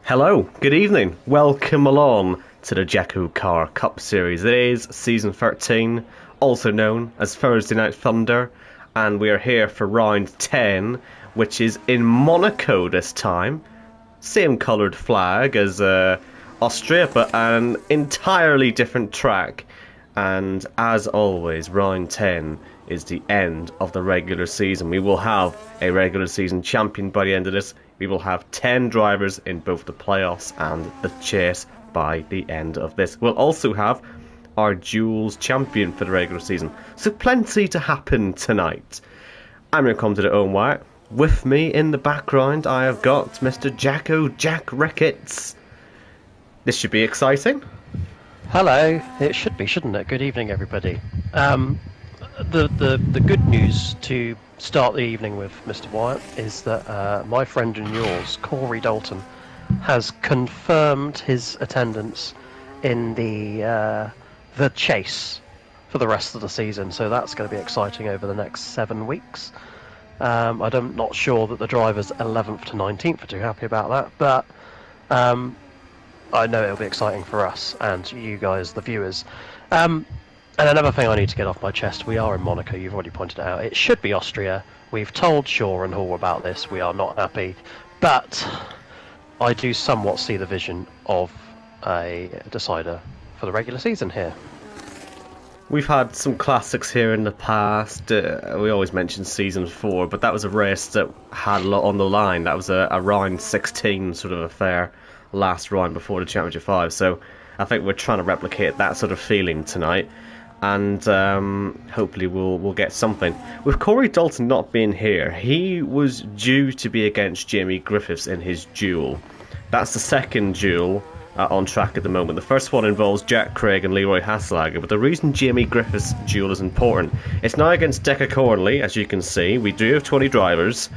Hello, good evening. Welcome along to the Jackocar Cup Series. It is Season 13, also known as Thursday Night Thunder, and we are here for round 10, which is in Monaco this time. Same coloured flag as Austria, but an entirely different track. And as always, round 10 is the end of the regular season. We will have a regular season champion by the end of this. We will have 10 drivers in both the playoffs and the chase by the end of this. We'll also have our duels champion for the regular season. So plenty to happen tonight. I'm your commentator Owen Wyatt. With me in the background I have got Mr. Jack Ricketts. This should be exciting. Hello, it should be, shouldn't it? Good evening, everybody. The good news to start the evening with, Mr. Wyatt, is that my friend and yours, Corey Dalton, has confirmed his attendance in the chase for the rest of the season. So that's going to be exciting over the next 7 weeks. I'm not sure that the drivers 11th to 19th are too happy about that, but I know it'll be exciting for us and you guys, the viewers. And another thing I need to get off my chest, we are in Monaco, you've already pointed it out. It should be Austria. We've told Shaw and Hall about this, we are not happy. But I do somewhat see the vision of a decider for the regular season here. We've had some classics here in the past. We always mention Season 4, but that was a race that had a lot on the line. That was a round 16 sort of affair, last round before the Championship 5. So I think we're trying to replicate that sort of feeling tonight. And hopefully we'll get something. With Corey Dalton not being here, he was due to be against Jamie Griffiths in his duel. That's the second duel on track at the moment. The first one involves Jack Craig and Leroy Hasselager, but the reason Jamie Griffiths' duel is important, it's now against Jackocar, as you can see. We do have 20 drivers.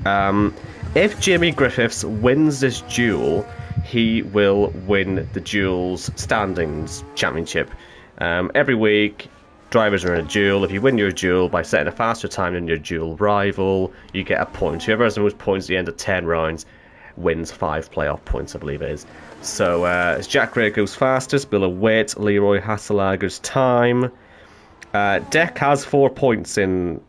If Jamie Griffiths wins this duel, he will win the duels standings championship. Every week, drivers are in a duel. If you win your duel by setting a faster time than your duel rival, you get a point. Whoever has the most points at the end of 10 rounds wins 5 playoff points, I believe it is. So as Jack Craig goes fastest, we'll await Leroy Hasselager's time. Deck has 4 points in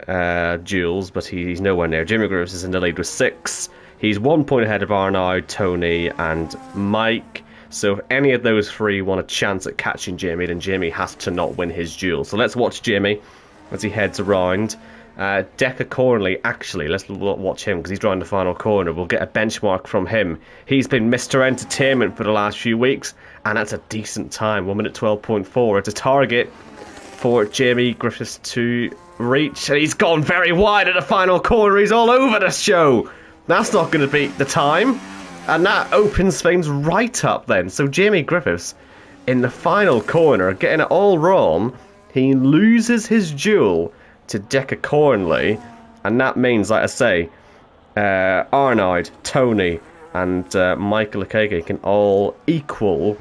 duels, but he's nowhere near. Jimmy Griffiths is in the lead with 6. He's 1 point ahead of Arnaud, Tony, and Mike. So if any of those three want a chance at catching Jamie, then Jamie has to not win his duel. So let's watch Jamie as he heads around. Jackocar, actually, let's watch him because he's driving the final corner. We'll get a benchmark from him. He's been Mr. Entertainment for the last few weeks, and that's a decent time, 1 minute 12.4. It's a target for Jamie Griffiths to reach, and he's gone very wide at the final corner. He's all over the show. That's not going to beat the time. And that opens things right up then. So Jamie Griffiths, in the final corner, getting it all wrong, he loses his duel to Jackocar, and that means, like I say, Arnaud, Tony, and Michael Okeke can all equal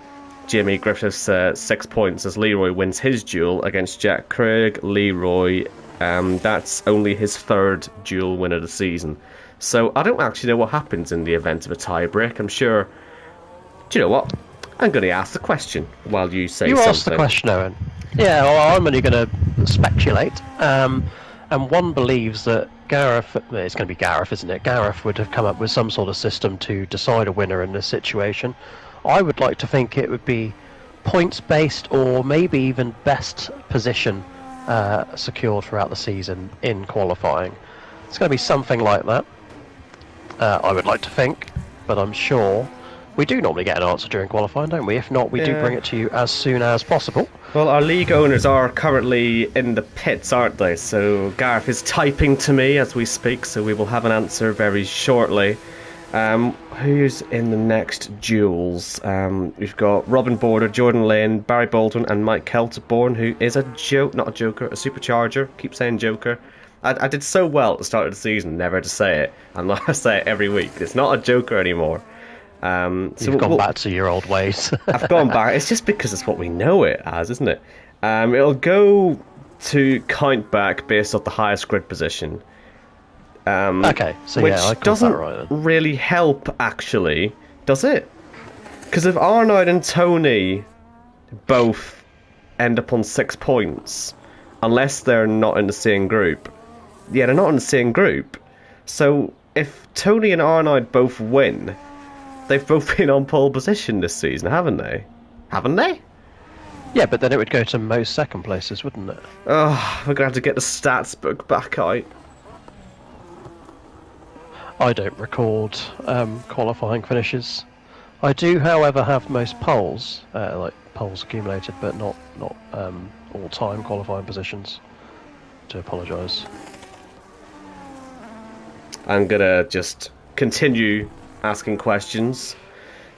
Jamie Griffiths' 6 points as Leroy wins his duel against Jack Craig. Leroy, that's only his 3rd duel win of the season. So I don't actually know what happens in the event of a tie-break. I'm sure... Do you know what? I'm going to ask the question while you say something. You ask the question, Owen. Yeah, well, I'm only going to speculate. And one believes that Gareth... It's going to be Gareth, isn't it? Gareth would have come up with some sort of system to decide a winner in this situation. I would like to think it would be points-based or maybe even best position secured throughout the season in qualifying. It's going to be something like that. I would like to think, but I'm sure we do normally get an answer during qualifying, don't we? If not, we do bring it to you as soon as possible. Well, our league owners are currently in the pits, aren't they? So Gareth is typing to me as we speak, so we will have an answer very shortly. Who's in the next duels? We've got Robin Border, Jordan Lane, Barry Bolton, and Mike Kelterborn, who is a supercharger. Keep saying joker. I did so well at the start of the season never to say it, and I say it every week. It's not a joker anymore. You've gone back to your old ways. I've gone back. It's just because it's what we know it as, isn't it? It'll go to count back based off the highest grid position. Okay, so which yeah, I got doesn't that right then. really help actually Does it? Because if Arnold and Tony both end up on 6 points, unless they're not in the same group. Yeah, they're not in the same group. So if Tony and Arnold both win, they've both been on pole position this season, haven't they? Haven't they? Yeah, but then it would go to most second places, wouldn't it? Oh, we're going to have to get the stats book back out. I don't record qualifying finishes. I do, however, have most poles, like poles accumulated, but not all-time qualifying positions. To apologise. I'm going to just continue asking questions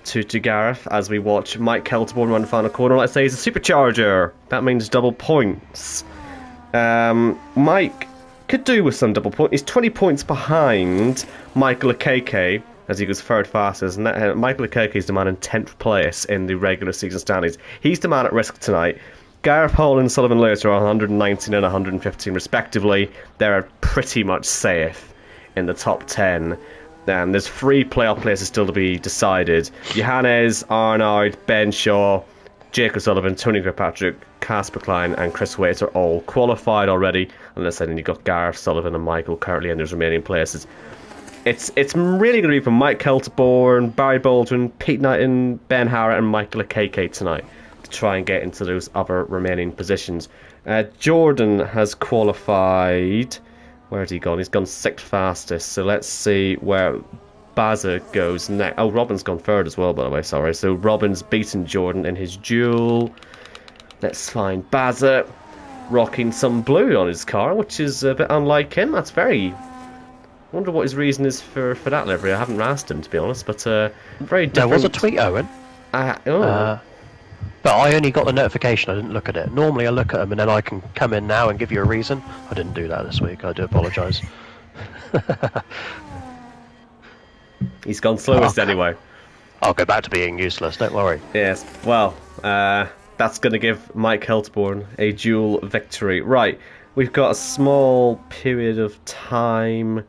to Gareth as we watch Mike Kelterborn run the final corner. Let's say he's a supercharger. That means double points. Mike could do with some double points. He's 20 points behind Michael Akeke as he goes third fastest. Michael Akeke is the man in 10th place in the regular season standings. He's the man at risk tonight. Gareth Hall and Sullivan Lewis are 119 and 115 respectively. They're pretty much safe in the top 10. There's 3 playoff places still to be decided. Johannes, Arnaud, Ben Shaw, Jake O'Sullivan, Tony Kirkpatrick, Casper Klein and Chris Waits are all qualified already. Unless then you've got Gareth, Sullivan and Michael currently in those remaining places. It's really going to be from Mike Kelterborn, Barry Baldwin, Pete Knighton, Ben Harrett and Michael Akeke tonight to try and get into those other remaining positions. Jordan has qualified. Where has he gone? He's gone 6th fastest. So let's see where Baza goes next. Oh, Robin's gone 3rd as well, by the way. Sorry. So Robin's beaten Jordan in his duel. Let's find Baza rocking some blue on his car, which is a bit unlike him. That's very... I wonder what his reason is for that livery. I haven't asked him, to be honest, but very different. There was a tweet, Owen. But I only got the notification, I didn't look at it. Normally I look at them and then I can come in now and give you a reason. I didn't do that this week, I do apologise. He's gone slowest anyway. I'll go back to being useless, don't worry. Yes, well, that's going to give Mike Kelterborn a dual victory. Right, we've got a small period of time.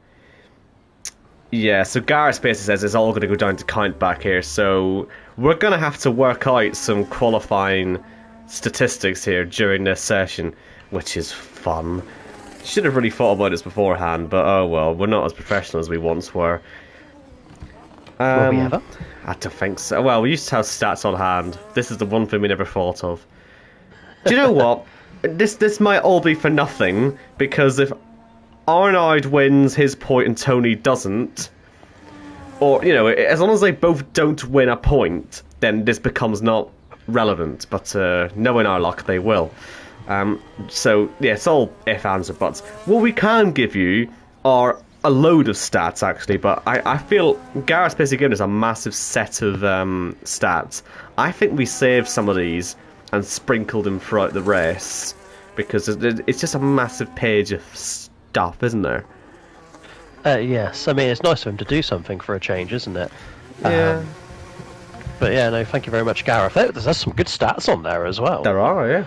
Yeah, so Gareth basically says it's all going to go down to count back here, so we're going to have to work out some qualifying statistics here during this session, which is fun. Should have really thought about this beforehand, but oh well, we're not as professional as we once were. Were we ever? I don't think so. Well, we used to have stats on hand. This is the one thing we never thought of. Do you know what? This might all be for nothing, because if Arnaud wins his point and Tony doesn't, or, you know, as long as they both don't win a point, then this becomes not relevant, but knowing our luck, they will. So, yeah, it's all if, ands, or buts. What we can give you are a load of stats, actually, but I feel Gareth's basically given us a massive set of stats. I think we saved some of these and sprinkled them throughout the race, because it's just a massive page of stuff, isn't there? Yes, I mean, it's nice of him to do something for a change, isn't it? Yeah. But yeah, no, thank you very much, Gareth. There's some good stats on there as well. There are, yeah.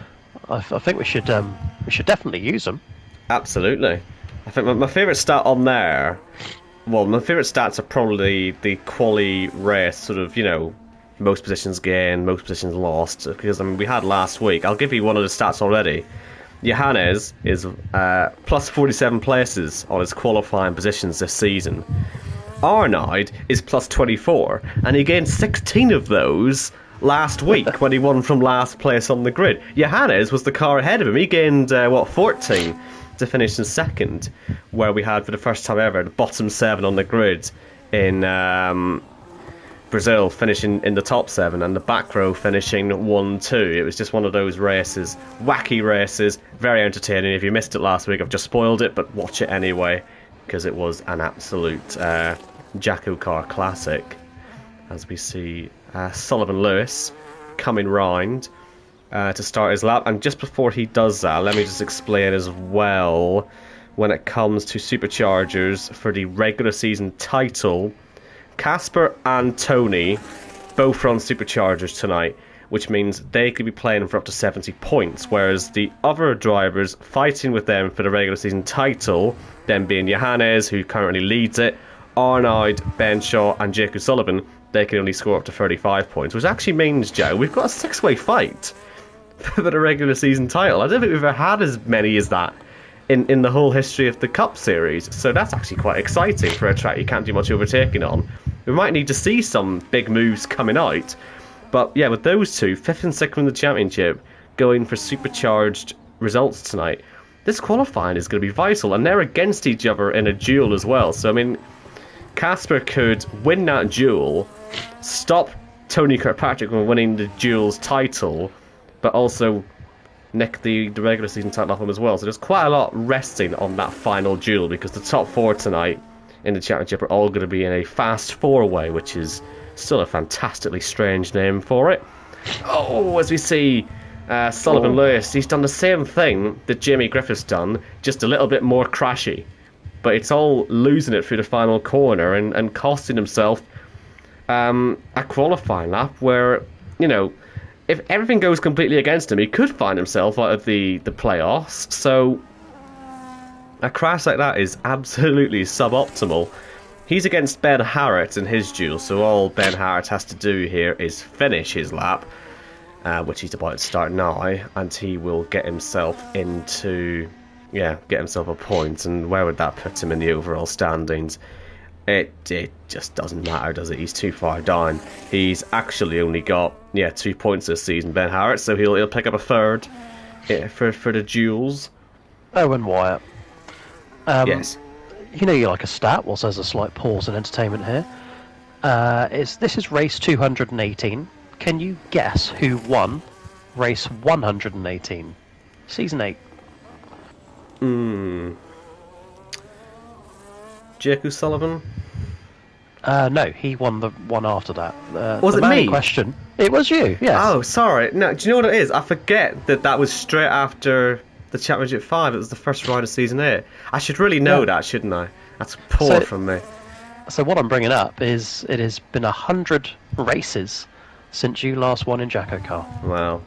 I think we should definitely use them. Absolutely. I think my favourite stat on there, well, my favourite stats are probably the quali race, sort of, you know, most positions gained, most positions lost, because, I mean, we had last week. I'll give you one of the stats already. Johannes is plus 47 places on his qualifying positions this season. Arnaud is plus 24, and he gained 16 of those last week when he won from last place on the grid. Johannes was the car ahead of him. He gained, 14 to finish in second, where we had, for the first time ever, the bottom 7 on the grid in Brazil, finishing in the top 7, and the back row finishing 1-2. It was just one of those races, wacky races, very entertaining. If you missed it last week, I've just spoiled it, but watch it anyway, because it was an absolute Jackocar classic. As we see Sullivan Lewis coming round to start his lap, and just before he does that, let me just explain as well, when it comes to superchargers for the regular season title, Casper and Tony both run superchargers tonight, which means they could be playing for up to 70 points, whereas the other drivers fighting with them for the regular season title, them being Johannes, who currently leads it, Arnaud, Ben Shaw and Jake O'Sullivan, they can only score up to 35 points, which actually means, Joe, we've got a six-way fight for the regular season title. I don't think we've ever had as many as that in the whole history of the Cup Series, so that's actually quite exciting for a track you can't do much overtaking on. We might need to see some big moves coming out, but yeah, with those two, 5th and 6th in the championship, going for supercharged results tonight, this qualifying is going to be vital, and they're against each other in a duel as well. So I mean, Casper could win that duel, stop Tony Kirkpatrick from winning the duel's title, but also nick the regular season title off him as well. So there's quite a lot resting on that final duel, because the top 4 tonight in the championship are all going to be in a fast 4-way, which is still a fantastically strange name for it. Oh, as we see Sullivan Lewis, he's done the same thing that Jamie Griffith's done, just a little bit more crashy. But it's all losing it through the final corner and costing himself a qualifying lap where, you know, if everything goes completely against him, he could find himself out of the playoffs. So a crash like that is absolutely suboptimal. He's against Ben Harrett in his duel, so all Ben Harrett has to do here is finish his lap, which he's about to start now, and he will get himself into, get himself a point. And where would that put him in the overall standings? It just doesn't matter, does it? He's too far down. He's actually only got 2 points this season, Ben Harrett, so he'll pick up a third for the duels. Owen Wyatt. Yes. You know you like a stat whilst there's a slight pause in entertainment here. This is race 218. Can you guess who won race 118? Season 8. Jake O'Sullivan? No, he won the one after that. Was the it man me? in question. It was you, yes. Oh, sorry. No, do you know what it is? I forget that was straight after the Championship 5. It was the first round of Season 8. I should really know that, shouldn't I? That's poor from me. So what I'm bringing up is it has been 100 races since you last won in Jackocar. Wow.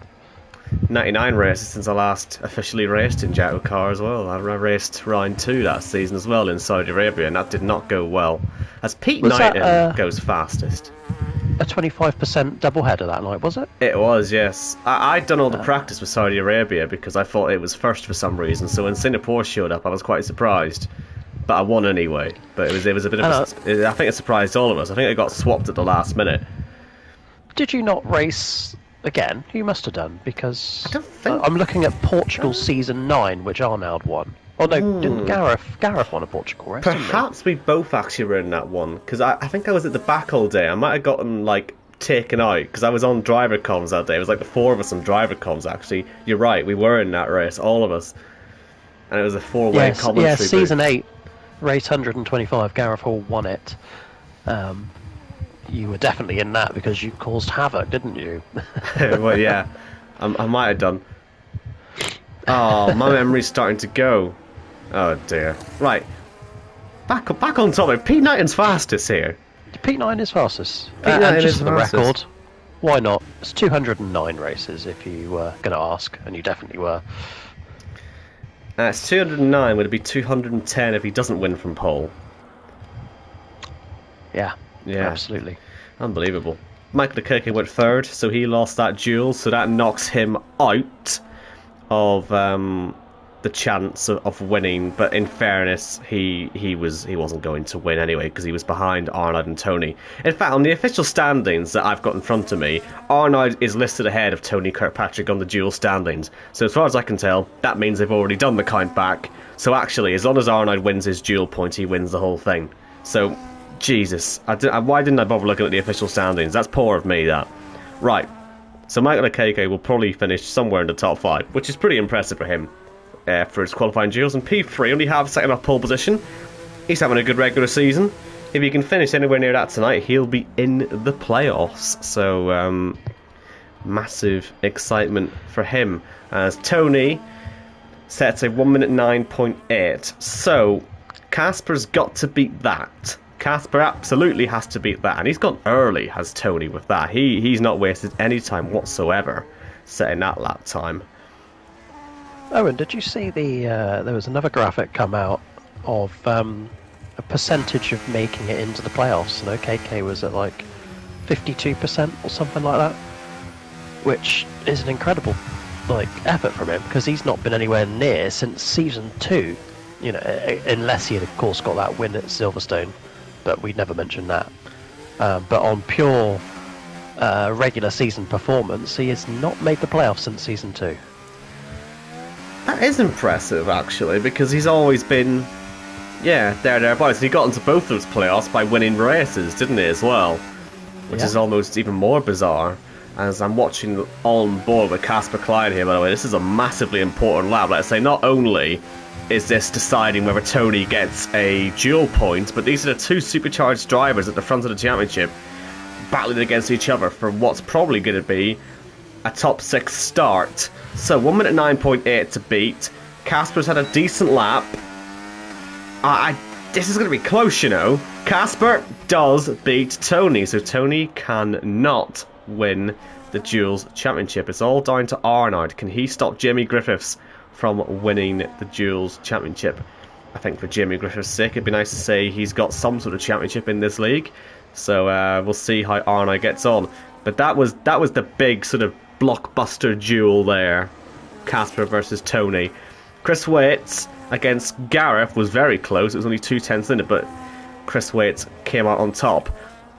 99 races since I last officially raced in Jackocar as well. I raced round 2 that season as well in Saudi Arabia, and that did not go well, as Pete Knighton goes fastest. A 25% doubleheader that night, was it? It was, yes. I'd done all the practice with Saudi Arabia because I thought it was first for some reason, so when Singapore showed up I was quite surprised. But I won anyway. But it was a bit of I think it surprised all of us. I think it got swapped at the last minute. Did you not race again? You must have done, because I don't think... I'm looking at Portugal Season 9, which Arnold won. Oh no, didn't Gareth won a Portugal race? Perhaps we both actually were in that one, because I think I was at the back all day. I might have gotten taken out because I was on driver comms that day. It was like the 4 of us on driver comms actually. You're right, we were in that race, all of us, and it was a 4-way commentary. Yeah, Season 8, race 125. Gareth Hall won it. You were definitely in that because you caused havoc, didn't you? Well, yeah, I might have done. Oh, my memory's starting to go. Oh dear. Right, back on topic. Pete Knighton's fastest here. Pete Knighton is fastest. Pete Knighton just is for the fastest. record, why not? It's 209 races if you were going to ask, and you definitely were. It's 209. Would it be 210 if he doesn't win from pole? Yeah, Yeah, absolutely. Unbelievable. Michael Leclerc went third, so he lost that duel, so that knocks him out of the chance of winning. But in fairness, he wasn't going to win anyway because he was behind Arnaud and Tony. In fact, on the official standings that I've got in front of me, Arnaud is listed ahead of Tony Kirkpatrick on the dual standings. So as far as I can tell, that means they've already done the count back. So actually, as long as Arnaud wins his dual point, he wins the whole thing. So, Jesus, why didn't I bother looking at the official standings? That's poor of me, that. Right, so Michael Akeke will probably finish somewhere in the top 5, which is pretty impressive for him for his qualifying duels. And P3 only have second off pole position. He's having a good regular season. If he can finish anywhere near that tonight, he'll be in the playoffs. So, massive excitement for him. As Tony sets a 1 minute 9.8. So, Casper's got to beat that. Casper absolutely has to beat that, and he's gone early, has Tony, with that. He's not wasted any time whatsoever setting that lap time. Owen, did you see there was another graphic come out of a percentage of making it into the playoffs. You know, KK was at like 52% or something like that, which is an incredible effort from him, because he's not been anywhere near since season 2. You know, unless he had of course got that win at Silverstone, but we'd never mention that. But on pure regular season performance, he has not made the playoffs since season 2. That is impressive, actually, because he's always been, thereabouts. He got into both those playoffs by winning races, didn't he, as well? Which is almost even more bizarre. As I'm watching on board with Casper Klein here, by the way, this is a massively important lap. Let's say not only is this deciding whether Tony gets a dual point, but these are the two supercharged drivers at the front of the championship battling against each other for what's probably going to be a top 6 start. So 1 minute 9.8 to beat. Casper's had a decent lap. This is going to be close, you know. Casper does beat Tony, so Tony cannot win the Duels Championship. It's all down to Arnaud. Can he stop Jimmy Griffiths from winning the Duels Championship? I think for Jimmy Griffiths' sake, it'd be nice to say he's got some sort of championship in this league. So we'll see how Arnaud gets on. But that was the big sort of blockbuster duel there. Casper versus Tony. Chris Waits against Gareth was very close. It was only 2/10 in it, but Chris Waits came out on top.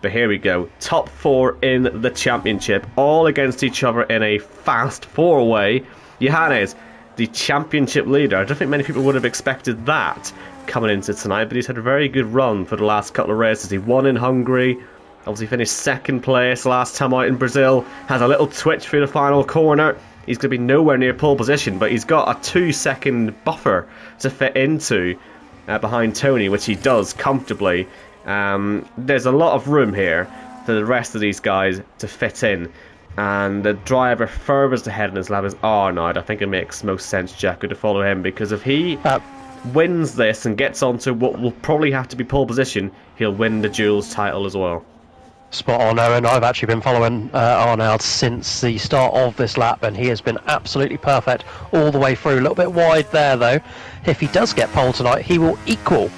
But here we go. Top 4 in the championship, all against each other in a fast 4-way. Johannes, the championship leader. I don't think many people would have expected that coming into tonight, but he's had a very good run for the last couple of races. He won in Hungary, obviously finished 2nd place last time out in Brazil, has a little twitch through the final corner. He's going to be nowhere near pole position, but he's got a 2-second buffer to fit into behind Tony, which he does comfortably. There's a lot of room here for the rest of these guys to fit in. And the driver furthest ahead in his lap is Arnaud. I think it makes most sense, Jacko, to follow him, because if he wins this and gets onto what will probably have to be pole position, he'll win the Duels title as well. Spot on, Owen. I've actually been following Arnaud since the start of this lap, and he has been absolutely perfect all the way through. A little bit wide there, though. If he does get pole tonight, he will equal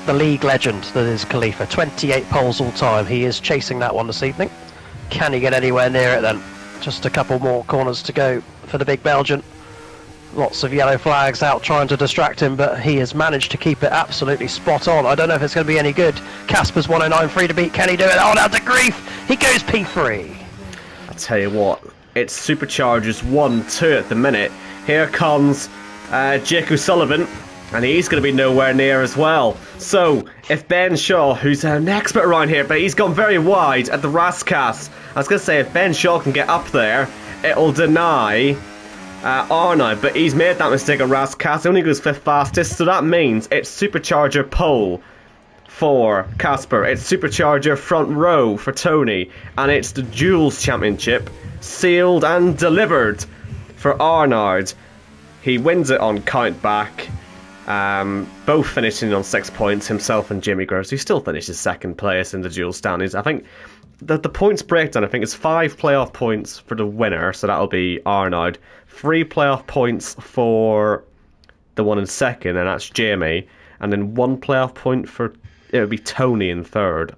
the league legend that is Khalifa. 28 poles all time. He is chasing that one this evening. Can he get anywhere near it then? Just a couple more corners to go for the big Belgian. Lots of yellow flags out trying to distract him, but he has managed to keep it absolutely spot on. I don't know if it's going to be any good. Casper's 109.3 to beat. Can he do it? Oh, now to grief. He goes P3. I tell you what, it's Superchargers 1-2 at the minute. Here comes Jake O'Sullivan, and he's going to be nowhere near as well. So, if Ben Shaw, who's an expert around here, but he's gone very wide at the Rascas. I was going to say, if Ben Shaw can get up there, it'll deny Arnaud, but he's made that mistake at Rascas. He only goes 5th fastest, so that means it's Supercharger pole for Casper. It's Supercharger front row for Tony, and it's the Duels Championship sealed and delivered for Arnaud. He wins it on count back. Both finishing on 6 points, himself and Jimmy Gross, who still finishes 2nd place in the dual standings. I think the points breakdown, I think, is 5 playoff points for the winner, so that'll be Arnaud. 3 playoff points for the one in 2nd, and that's Jamie. And then 1 playoff point for, it would be Tony in 3rd.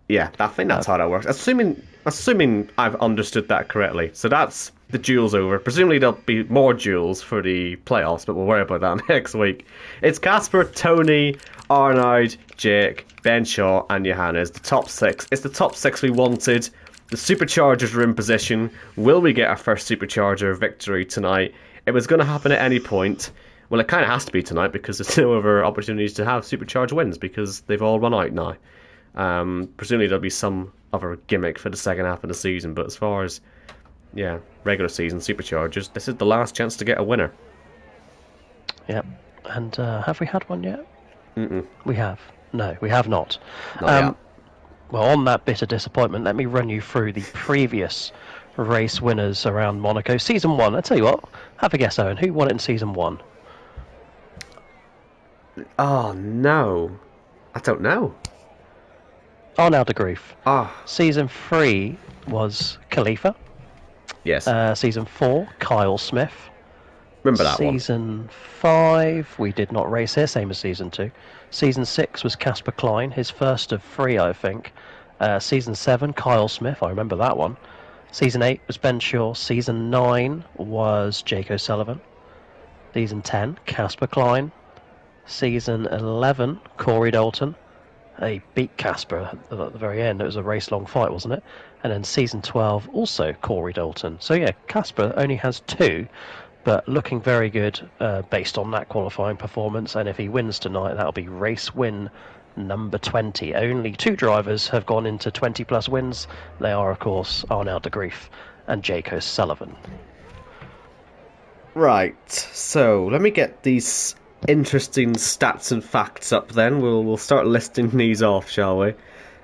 Yeah, I think that's how that works. Assuming I've understood that correctly. So that's the duels over. Presumably there'll be more duels for the playoffs, but we'll worry about that next week. It's Casper, Tony, Arnaud, Jake, Ben Shaw, and Johannes. The top 6. It's the top 6 we wanted. The Superchargers are in position. Will we get our first Supercharger victory tonight? It was going to happen at any point. Well, it kind of has to be tonight, because there's no other opportunities to have Supercharge wins, because they've all run out now. Presumably there'll be some other gimmick for the second half of the season, but as far as regular season Superchargers, this is the last chance to get a winner. Yep. And have we had one yet? Mm-mm. We have. No, we have not. Not yet. Well, on that bit of disappointment, let me run you through the previous race winners around Monaco. Season 1, I'll tell you what, have a guess, Owen. Who won it in Season 1? Oh, no. I don't know. Arnaud de Grief. Ah. Season 3 was Khalifa. Yes. Season 4, Kyle Smith. Remember that one? Season 5, we did not race here, same as Season 2. Season 6 was Casper Klein, his first of 3, I think. Season 7, Kyle Smith, I remember that one. Season 8 was Ben Shaw. Season 9 was Jake O'Sullivan. Season 10, Casper Klein. Season 11, Corey Dalton. He beat Casper at the very end. It was a race-long fight, wasn't it? And then Season 12, also Corey Dalton. So yeah, Casper only has 2, but looking very good based on that qualifying performance. And if he wins tonight, that'll be race win number 20. Only 2 drivers have gone into 20-plus wins. They are, of course, Arnaud de Grief and Jake O'Sullivan. Right, so let me get these interesting stats and facts up then. We'll start listing these off, shall we?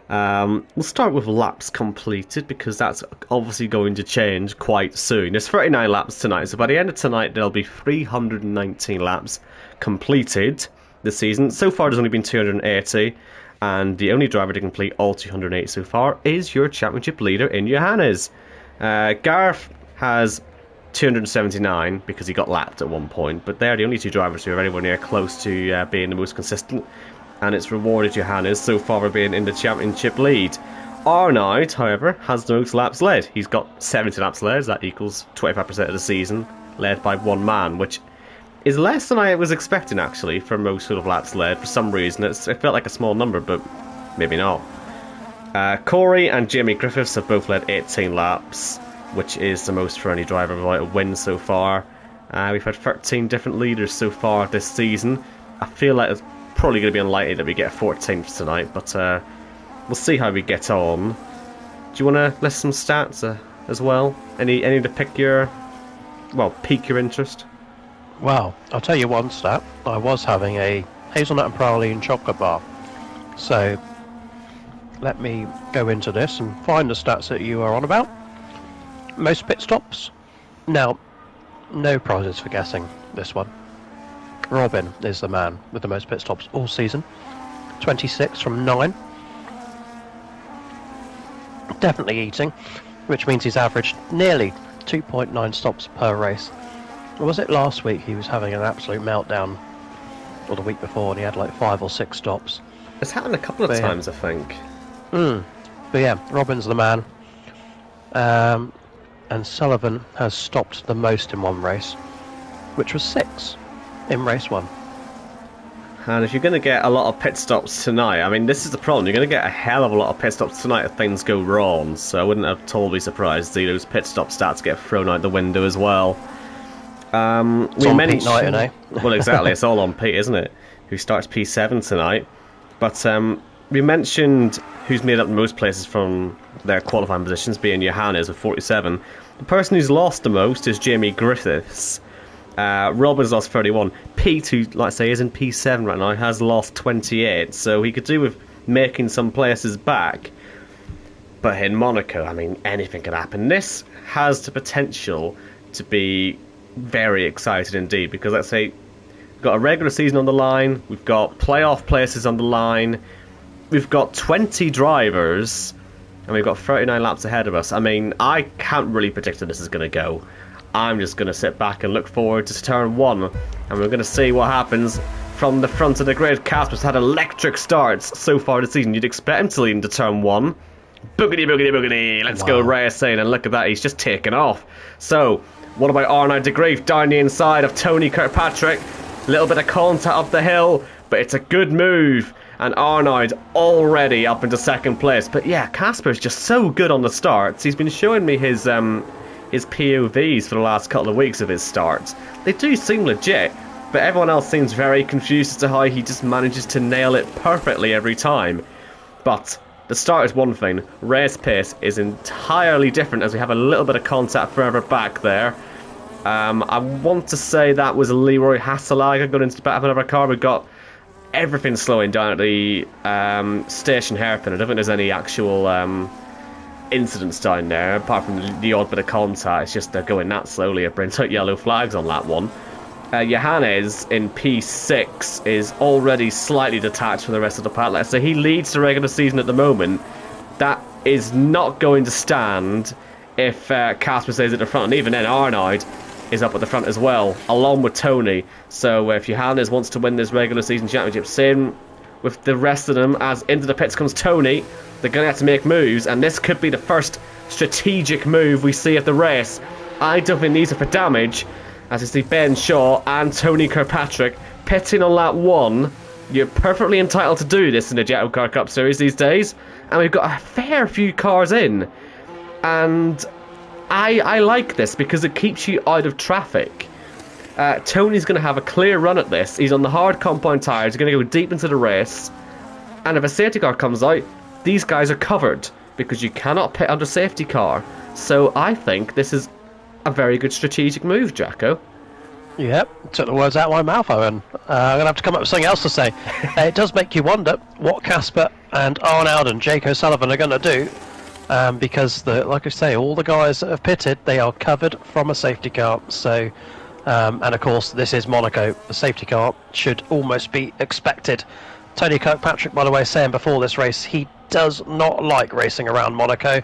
We'll start with laps completed, because that's obviously going to change quite soon. There's 39 laps tonight, so by the end of tonight there'll be 319 laps completed this season. So far there's only been 280, and the only driver to complete all 208 so far is your championship leader in Johannes. Gareth has 279 because he got lapped at one point, but they're the only 2 drivers who are anywhere near close to being the most consistent, and it's rewarded Johannes so far for being in the championship lead. Arnaud, however, has the most laps led. He's got 70 laps led. That equals 25% of the season, led by 1 man, which is less than I was expecting, actually, for most sort of laps led. For some reason, it felt like a small number, but maybe not. Corey and Jamie Griffiths have both led 18 laps, which is the most for any driver without a win so far. We've had 13 different leaders so far this season. I feel like it's probably going to be unlikely that we get a 14th tonight, but we'll see how we get on. Do you want to list some stats as well? Any to pique your interest? Well, I'll tell you one stat. I was having a hazelnut and praline chocolate bar. So, let me go into this and find the stats that you are on about. Most pit stops. Now, no prizes for guessing this one. Robin is the man with the most pit stops all season. 26 from 9. Definitely eating, which means he's averaged nearly 2.9 stops per race. Or was it last week he was having an absolute meltdown? Or the week before, and he had like 5 or 6 stops. It's happened a couple of times, I think. But yeah, Robin's the man. And Sullivan has stopped the most in one race, which was 6 in race 1. And if you're going to get a lot of pit stops tonight, I mean, this is the problem. You're going to get a hell of a lot of pit stops tonight if things go wrong. So I wouldn't have totally surprised to see those pit stop stats get thrown out the window as well. It's on Pete Knighton, eh? Well, exactly. It's all on Pete, isn't it? Who starts P7 tonight. But we mentioned who's made up the most places from their qualifying positions, being Johannes with 47. The person who's lost the most is Jamie Griffiths. Robin's lost 31. Pete, who, like I say, is in P7 right now, has lost 28. So he could do with making some places back. But in Monaco, I mean, anything can happen. This has the potential to be very exciting indeed, because let's say we've got a regular season on the line, we've got playoff places on the line, we've got 20 drivers, and we've got 39 laps ahead of us. I mean, I can't really predict how this is going to go. I'm just going to sit back and look forward to turn 1, and we're going to see what happens from the front of the grid. Casper's had electric starts so far this season. You'd expect him to lead into turn 1. Boogity, boogity, boogity. Let's go racing, and look at that, he's just taken off. So, what about Arnaud de Grief down the inside of Tony Kirkpatrick? A little bit of contact up the hill, but it's a good move. And Arnaud already up into second place. But yeah, Casper's just so good on the starts. He's been showing me his POVs for the last couple of weeks of his starts. They do seem legit, but everyone else seems very confused as to how he just manages to nail it perfectly every time. But the start is one thing, race pace is entirely different, as we have a little bit of contact further back there. I want to say that was Leroy Hasselager going into the back of another car. We've got everything slowing down at the station hairpin. I don't think there's any actual incidents down there, apart from the odd bit of contact. It's just they're going that slowly. It brings out yellow flags on that one. Johannes in P6 is already slightly detached from the rest of the pack. So he leads the regular season at the moment. That is not going to stand if Casper stays at the front. And even then, Arnaud is up at the front as well, along with Tony. So if Johannes wants to win this regular season championship, same with the rest of them, as into the pits comes Tony. They're going to have to make moves, and this could be the first strategic move we see at the race. I don't think these are for damage, as I see Ben Shaw and Tony Kirkpatrick pitting on lap 1. You're perfectly entitled to do this in the Jackocar Cup Series these days, and we've got a fair few cars in, and I like this because it keeps you out of traffic. Tony's going to have a clear run at this. He's on the hard compound tyres. He's going to go deep into the race, and if a safety car comes out, these guys are covered because you cannot pit under safety car. So I think this is a very good strategic move, Jacko. Yep, took the words out of my mouth, Owen. I'm going to have to come up with something else to say. It does make you wonder what Casper and Arnold and Jake O'Sullivan are going to do, because, like I say, all the guys that have pitted, they are covered from a safety car. So, and of course, this is Monaco. The safety car should almost be expected. Tony Kirkpatrick, by the way, saying before this race, he does not like racing around Monaco.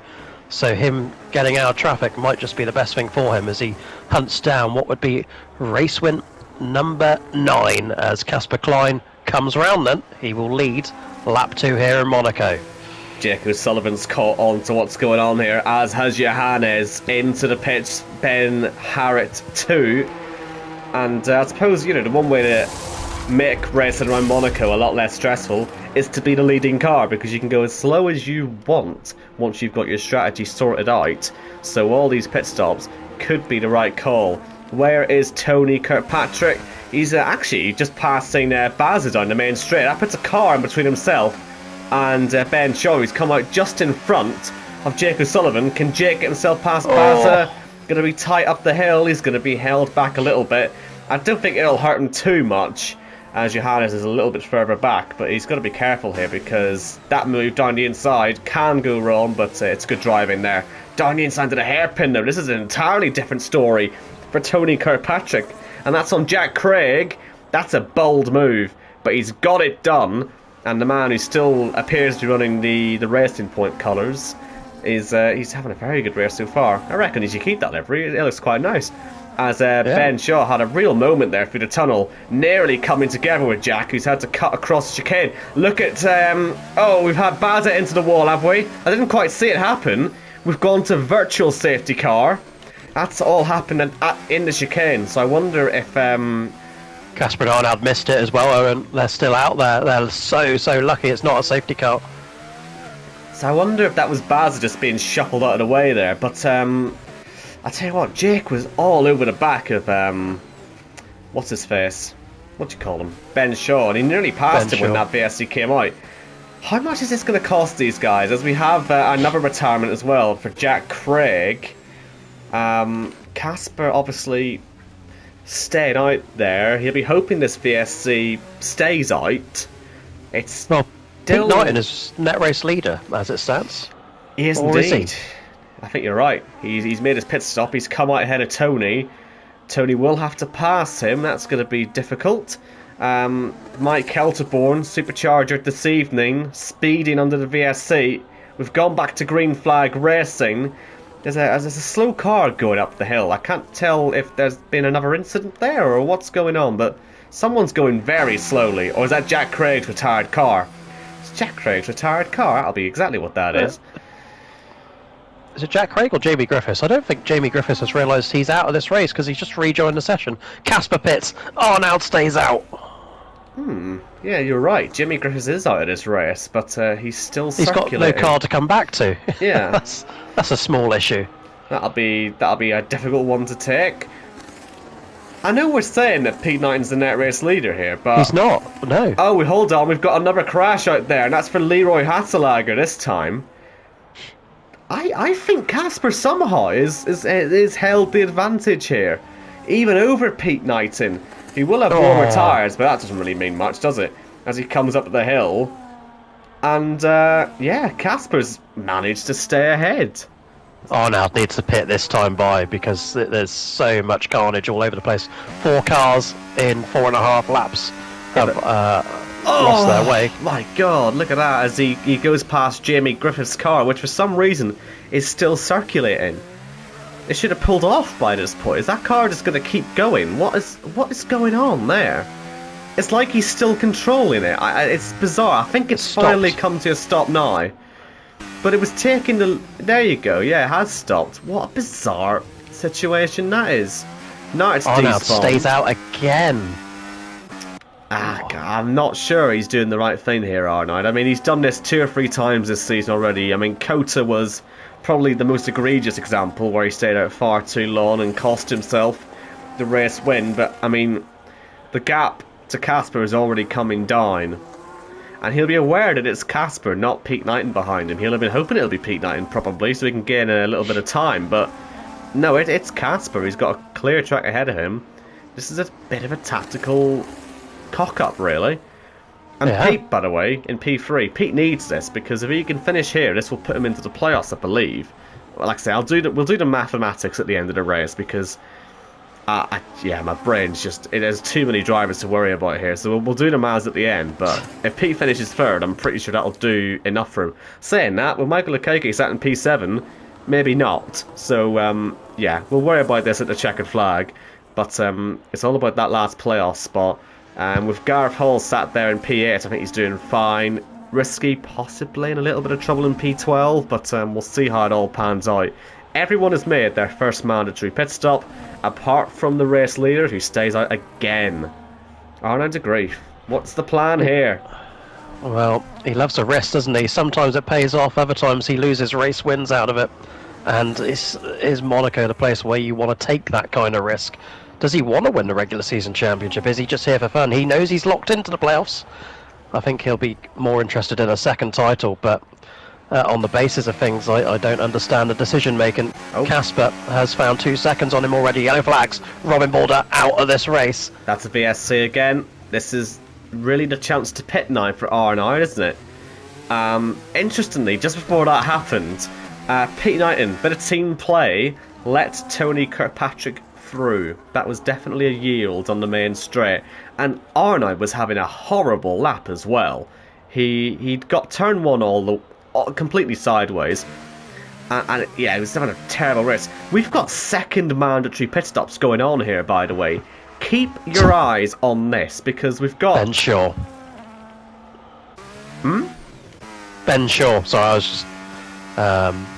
So him getting out of traffic might just be the best thing for him as he hunts down what would be race win number 9 as Casper Klein comes round. Then he will lead lap 2 here in Monaco. Jake O'Sullivan's caught on to what's going on here, as has Johannes into the pits, Ben Harritt too. And I suppose, you know, the one way to make racing around Monaco a lot less stressful is to be the leading car, because you can go as slow as you want once you've got your strategy sorted out. So all these pit stops could be the right call. Where is Tony Kirkpatrick? He's actually just passing Bazza down the main straight. That puts a car in between himself and Ben Shaw, who's come out just in front of Jake O'Sullivan. Can Jake get himself past Bazza? Going to be tight up the hill. He's going to be held back a little bit. I don't think it'll hurt him too much, as Johannes is a little bit further back, but he's got to be careful here because that move down the inside can go wrong, but it's good driving there. Down the inside to the hairpin though, this is an entirely different story for Tony Kirkpatrick, and that's on Jack Craig. That's a bold move, but he's got it done, and the man who still appears to be running the Racing Point colours is he's having a very good race so far. I reckon he should keep that livery, it looks quite nice. As Ben Shaw had a real moment there through the tunnel, nearly coming together with Jack, who's had to cut across the chicane. Look at, oh, we've had Bazza into the wall, have we? I didn't quite see it happen. We've gone to virtual safety car. That's all happened in the chicane, so I wonder if... Casper and Arnold missed it as well, and they're still out there. They're so lucky it's not a safety car. So I wonder if that was Bazza just being shuffled out of the way there, but... I tell you what, Jake was all over the back of, what's his face? What do you call him? Ben Shaw, and he nearly passed him when that VSC came out. How much is this going to cost these guys? As we have another retirement as well for Jack Craig. Casper obviously staying out there. He'll be hoping this VSC stays out. It's well, Pete Knighton is net race leader as it stands. He is indeed. I think you're right. He's made his pit stop. He's come out ahead of Tony. Tony will have to pass him. That's going to be difficult. Mike Kelterborn, Supercharger this evening, speeding under the VSC. We've gone back to green flag racing. There's a slow car going up the hill. I can't tell if there's been another incident there or what's going on, but someone's going very slowly. Or is that Jack Craig's retired car? It's Jack Craig's retired car. That'll be exactly what that is. Is it Jack Craig or Jamie Griffiths? I don't think Jamie Griffiths has realised he's out of this race because he's just rejoined the session. Casper pits. Arnold stays out. Yeah, you're right. Jimmy Griffiths is out of this race, but he's still circulating. He's got no car to come back to. Yeah. that's a small issue. That'll be a difficult one to take. I know we're saying that Pete Knighton's the net race leader here, but... He's not, no. Oh, hold on. We've got another crash out there, and that's for Leroy Hatzelager this time. I think Casper somehow is held the advantage here, even over Pete Knighton. He will have warmer tyres, but that doesn't really mean much, does it? As he comes up the hill. And, yeah, Casper's managed to stay ahead. Arnold needs to pit this time by because there's so much carnage all over the place. 4 cars in 4.5 laps have lost their way. My God, look at that as he goes past Jamie Griffith's car, which for some reason is still circulating. It should have pulled off by this point. Is that car just going to keep going? What is going on there? It's like he's still controlling it. It's bizarre. I think it's finally come to a stop now. But it was taking the... There you go. Yeah, it has stopped. What a bizarre situation that is. Now it's Arnold stays out again. I'm not sure he's doing the right thing here, Arnold. I mean, he's done this 2 or 3 times this season already. I mean, Kota was probably the most egregious example where he stayed out far too long and cost himself the race win. But, I mean, the gap to Casper is already coming down. And he'll be aware that it's Casper, not Pete Knighton behind him. He'll have been hoping it'll be Pete Knighton, probably, so he can gain a little bit of time. But, no, it's Casper. He's got a clear track ahead of him. This is a bit of a tactical cock-up, really. And yeah. Pete, by the way, in P3, Pete needs this, because if he can finish here, this will put him into the playoffs, I believe. Well, like I say, we'll do the mathematics at the end of the race, because, yeah, my brain's just... There's too many drivers to worry about here, so we'll do the maths at the end, but if Pete finishes third, I'm pretty sure that'll do enough for him. Saying that, with Michael Okeke sat in P7, maybe not. So, yeah, we'll worry about this at the checkered flag, but it's all about that last playoff spot. With Gareth Hall sat there in P8, I think he's doing fine. Risky, possibly in a little bit of trouble in P12, but we'll see how it all pans out. Everyone has made their first mandatory pit stop, apart from the race leader, who stays out again. Arnold de Grief, what's the plan here? Well, he loves a rest, doesn't he? Sometimes it pays off, other times he loses race wins out of it. And is Monaco the place where you want to take that kind of risk? Does he want to win the regular season championship? Is he just here for fun? He knows he's locked into the playoffs. I think he'll be more interested in a second title, but on the basis of things, I don't understand the decision making. Casper has found 2 seconds on him already. Yellow flags. Robin Boulder out of this race. That's a VSC again. This is really the chance to pit now for R&R, isn't it? Interestingly, just before that happened, Pete Knighton, bit of team play, let Tony Kirkpatrick through. That was definitely a yield on the main straight, and Arnold was having a horrible lap as well. He'd got turn 1 all completely sideways, and yeah, he was having a terrible race. We've got second mandatory pit stops going on here, by the way. Keep your eyes on this, because we've got Ben Shaw. Ben Shaw. Sorry, I was just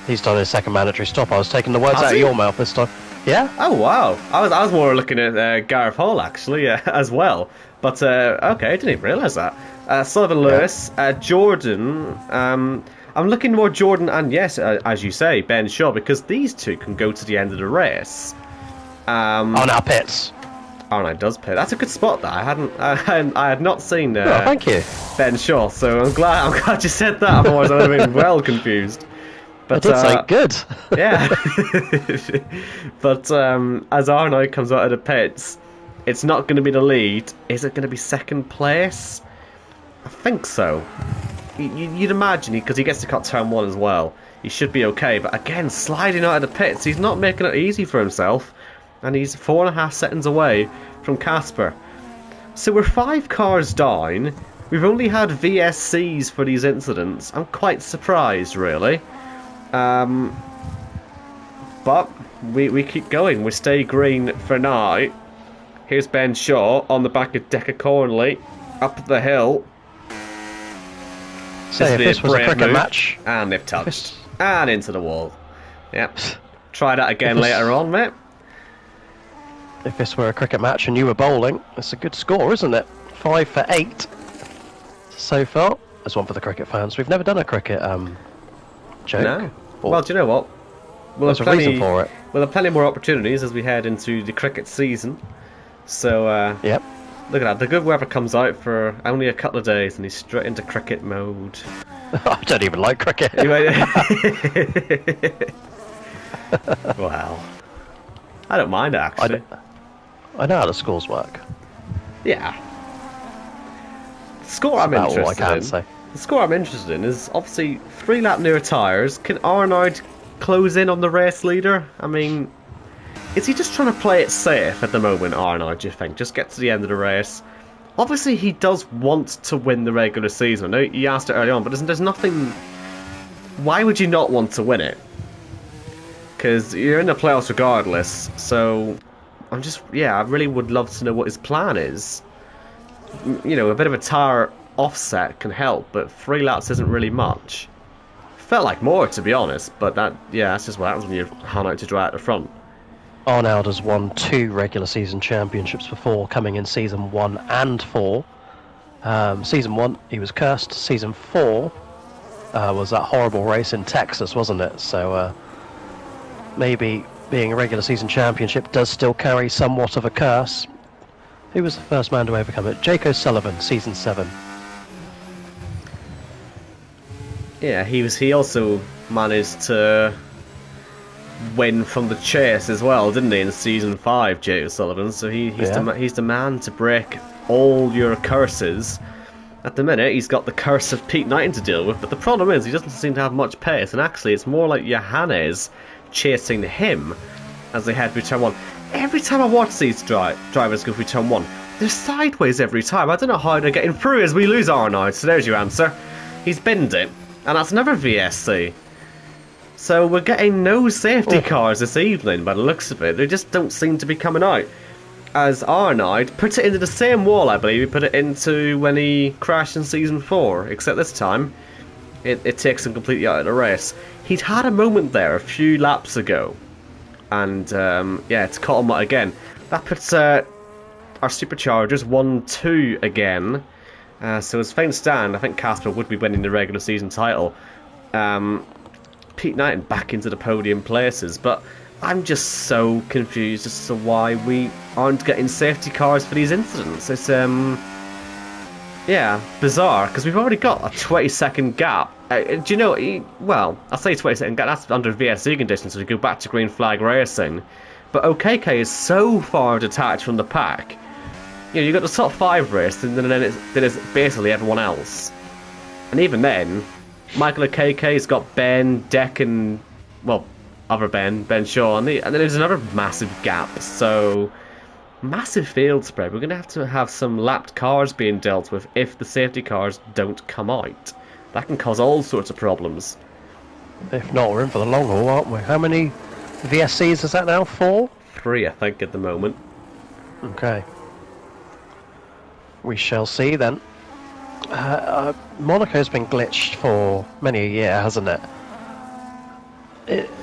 he's done his second mandatory stop. I was taking the words out of your mouth this time. Yeah. Oh wow! I was more looking at Gareth Hall actually as well. But okay, I didn't even realise that. Sullivan Lewis, Jordan. I'm looking more Jordan and yes, as you say, Ben Shaw, because these two can go to the end of the race. On our pits. Arnold does pit. That's a good spot. That I had not seen. Thank you, Ben Shaw. So I'm glad you said that. Otherwise, I would have been well confused. But, I did say good. Yeah. But as Arnold comes out of the pits, it's not going to be the lead. Is it going to be second place? I think so. You'd imagine, because he gets to cut turn 1 as well. He should be okay. But again, sliding out of the pits, he's not making it easy for himself. And he's 4.5 seconds away from Casper. So we're 5 cars down. We've only had VSCs for these incidents. I'm quite surprised, really. But we keep going. We stay green for now. Here's Ben Shaw on the back of Jackocar up the hill. So if this was a cricket match, and they've touched and into the wall. Yep. Try that again later on, mate. If this were a cricket match and you were bowling, it's a good score, isn't it? 5 for 8 so far. There's one for the cricket fans. We've never done a cricket joke. No. Well, do you know what? There's a reason for it. We'll have plenty more opportunities as we head into the cricket season. So, yep. Look at that. The good weather comes out for only a couple of days and he's straight into cricket mode. I don't even like cricket. Wow. I don't mind it, actually. I know how the scores work. Yeah. The score I'm interested in. The score I'm interested in is obviously 3 lap near tyres. Can Arnold close in on the race leader? I mean, is he just trying to play it safe at the moment, Arnold, do you think? Just get to the end of the race. Obviously, he does want to win the regular season. I know you asked it early on, but there's nothing... Why would you not want to win it? because you're in the playoffs regardless. So I really would love to know what his plan is. You know, a bit of a tire offset can help, but 3 laps isn't really much. Felt like more, to be honest, but that's just what happens when you hand out to dry at the front. Arnaud has won 2 regular season championships before, coming in season 1 and 4. Season 1, he was cursed. Season 4 was that horrible race in Texas, wasn't it? So maybe being a regular season championship does still carry somewhat of a curse. Who was the first man to overcome it? Jake O'Sullivan, season 7. Yeah, he also managed to win from the chase as well, didn't he, in season 5, Jake O'Sullivan? So he's the man to break all your curses. At the minute, he's got the curse of Pete Knighton to deal with, but the problem is he doesn't seem to have much pace, and actually it's more like Johannes chasing him as they head through turn 1. Every time I watch these drivers go through turn 1, they're sideways every time. I don't know how they're getting through as we lose Arnaud, so there's your answer. He's binned it, and that's another VSC. So we're getting no safety cars this evening by the looks of it. They just don't seem to be coming out. As Arnaud puts it into the same wall, I believe, he put it into when he crashed in season 4, except this time it takes him completely out of the race. He'd had a moment there a few laps ago, and it's caught him out again. That puts our superchargers 1-2 again. So as things stand, I think Casper would be winning the regular season title. Pete Knighton back into the podium places, but I'm just so confused as to why we aren't getting safety cars for these incidents. It's bizarre, because we've already got a 20-second gap. Do you know, well, I'll say 20-second gap, that's under VSC conditions, so we go back to green flag racing. But OKK is so far detached from the pack. You know, you've got the top 5 race, and then it's basically everyone else. And even then, Michael OKK's got Ben, Deck, and, well, other Ben Shaw, and then there's another massive gap. So, massive field spread. We're going to have some lapped cars being dealt with if the safety cars don't come out. That can cause all sorts of problems. If not, we're in for the long haul, aren't we? How many VSCs is that now? 4? 3, I think, at the moment. Okay. We shall see then. Monaco's been glitched for many a year, hasn't it?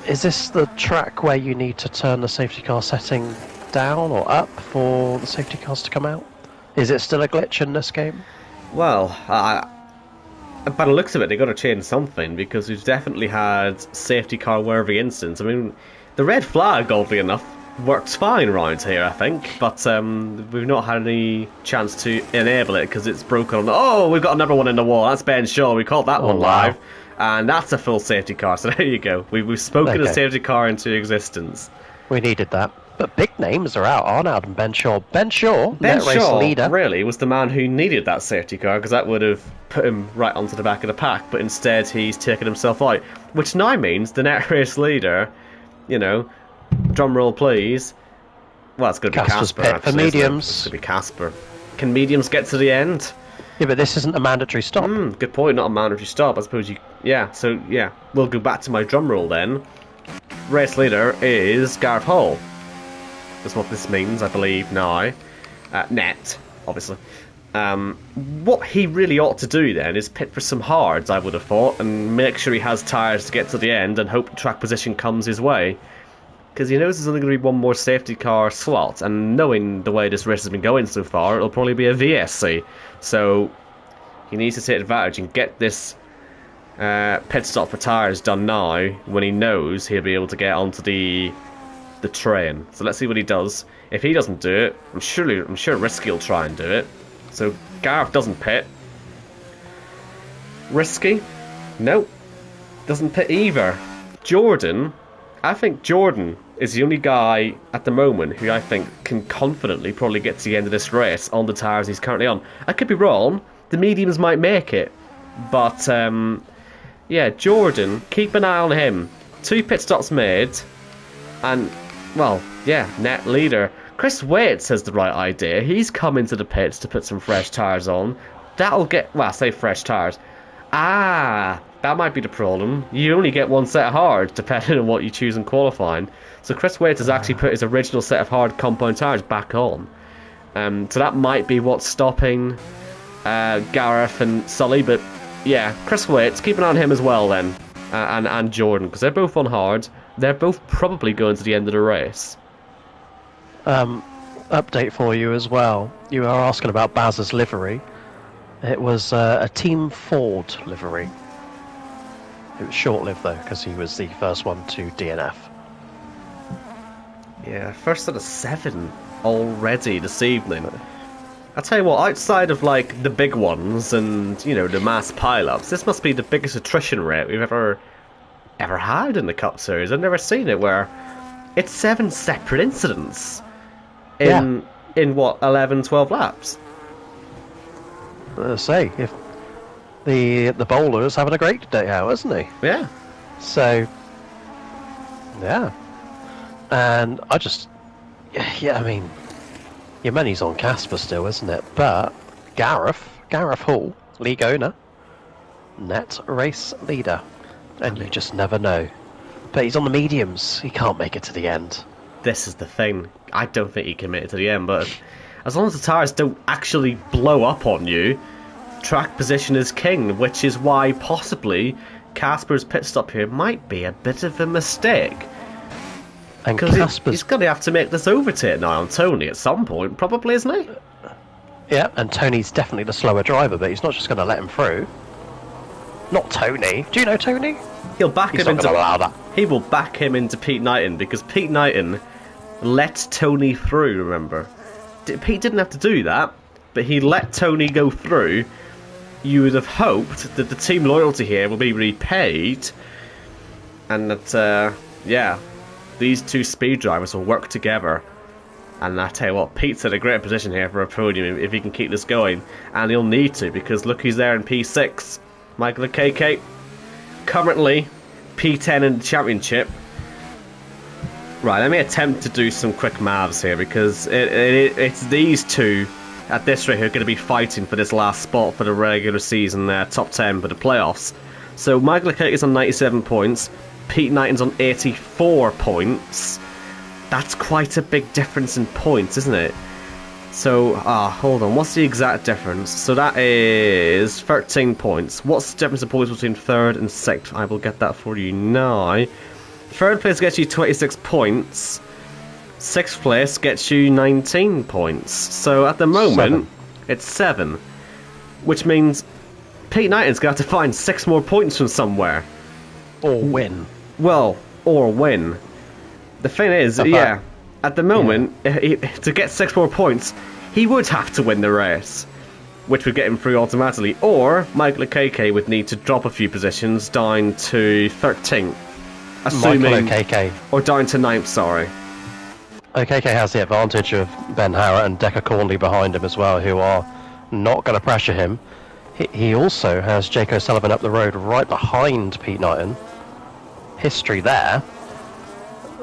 Is this the track where you need to turn the safety car setting down or up for the safety cars to come out? Is it still a glitch in this game? Well, by the looks of it, they've got to change something, because we've definitely had safety car worthy incidents. I mean, the red flag, oddly enough, works fine around here, I think, but we've not had any chance to enable it because it's broken. Oh, we've got another one in the wall. That's Ben Shaw. We caught that one live, and that's a full safety car. So there you go. We've spoken a safety car into existence. We needed that. But big names are out. Arnaud and Ben Shaw. Ben Shaw, race leader, really was the man who needed that safety car, because that would have put him right onto the back of the pack. But instead, he's taken himself out, which now means the net race leader, you know. Drum roll, please. Well, it's going to be Casper. Pit for mediums. It's going to be Casper. Can mediums get to the end? Yeah, but this isn't a mandatory stop. Good point. Not a mandatory stop. I suppose you. Yeah. So yeah, we'll go back to my drum roll then. Race leader is Gareth Hall. That's what this means, I believe now. Net, obviously. What he really ought to do then is pit for some hards, I would have thought, and make sure he has tyres to get to the end and hope track position comes his way. Because he knows there's only going to be one more safety car slot, and knowing the way this race has been going so far, it'll probably be a VSC. So he needs to take advantage and get this pit stop for tyres done now, when he knows he'll be able to get onto the train. So let's see what he does. If he doesn't do it, I'm sure Risky will try and do it. So Gareth doesn't pit. Risky? Nope. Doesn't pit either. Jordan? I think Jordan is the only guy at the moment who I think can confidently probably get to the end of this race on the tyres he's currently on. I could be wrong. The mediums might make it. But, yeah, Jordan, keep an eye on him. 2 pit stops made. And, well, yeah, net leader. Chris Waits has the right idea. He's come into the pits to put some fresh tyres on. That'll get, well, I say fresh tyres. That might be the problem. You only get one set of hard, depending on what you choose in qualifying. So Chris Waits has actually put his original set of hard compound tyres back on. So that might be what's stopping Gareth and Sully. But yeah, Chris Waits, keep an eye on him as well then. And Jordan, because they're both on hard. They're both probably going to the end of the race. Update for you as well. You were asking about Baz's livery. It was a Team Ford livery. It was short-lived though, because he was the first one to DNF. Yeah, first out of 7 already this evening. I tell you what, outside of like the big ones and you know the mass pile-ups, this must be the biggest attrition rate we've ever had in the Cup Series. I've never seen it where it's 7 separate incidents in what 11, 12 laps. Say if the bowler's having a great day out, isn't he? Yeah. So yeah, and I mean, your money's on Casper still, isn't it? But Gareth Hall, league owner, net race leader, and you just never know. But he's on the mediums. He can't make it to the end. This is the thing. I don't think he can make it to the end, but as long as the tyres don't actually blow up on you, track position is king, which is why possibly Casper's pit stop here might be a bit of a mistake. And because he's going to have to make this overtake now on Tony at some point, probably, isn't he? Yeah, and Tony's definitely the slower driver, but he's not just going to let him through. Not Tony. Do you know Tony? He'll back He's him not into. gonna allow that. He will back him into Pete Knighton because Pete Knighton let Tony through. Remember, Pete didn't have to do that, but he let Tony go through. You would have hoped that the team loyalty here will be repaid, and that these two speed drivers will work together. And I tell you what, Pete's in a great position here for a podium if he can keep this going, and he'll need to because look who's there in P6, Michael KK. Currently P10 in the championship. Right, let me attempt to do some quick maths here because it's these two at this rate who are going to be fighting for this last spot for the regular season top 10 for the playoffs. So Michael KK is on 97 points, Pete Knighton's on 84 points. That's quite a big difference in points, isn't it? So, hold on, what's the exact difference? So that is 13 points. What's the difference in points between 3rd and 6th? I will get that for you now. 3rd place gets you 26 points. 6th place gets you 19 points. So at the moment, it's 7. Which means Pete Knighton's going to have to find 6 more points from somewhere. Or win. Well, or win. The thing is, at the moment, to get 6 more points, he would have to win the race, which would get him through automatically. Or Michael KK would need to drop a few positions down to 13th, assuming, or down to 9th. Sorry. OKK has the advantage of Ben Harrett and Decker Cornley behind him as well, who are not going to pressure him. He also has Jake O'Sullivan up the road right behind Pete Knighton. History there.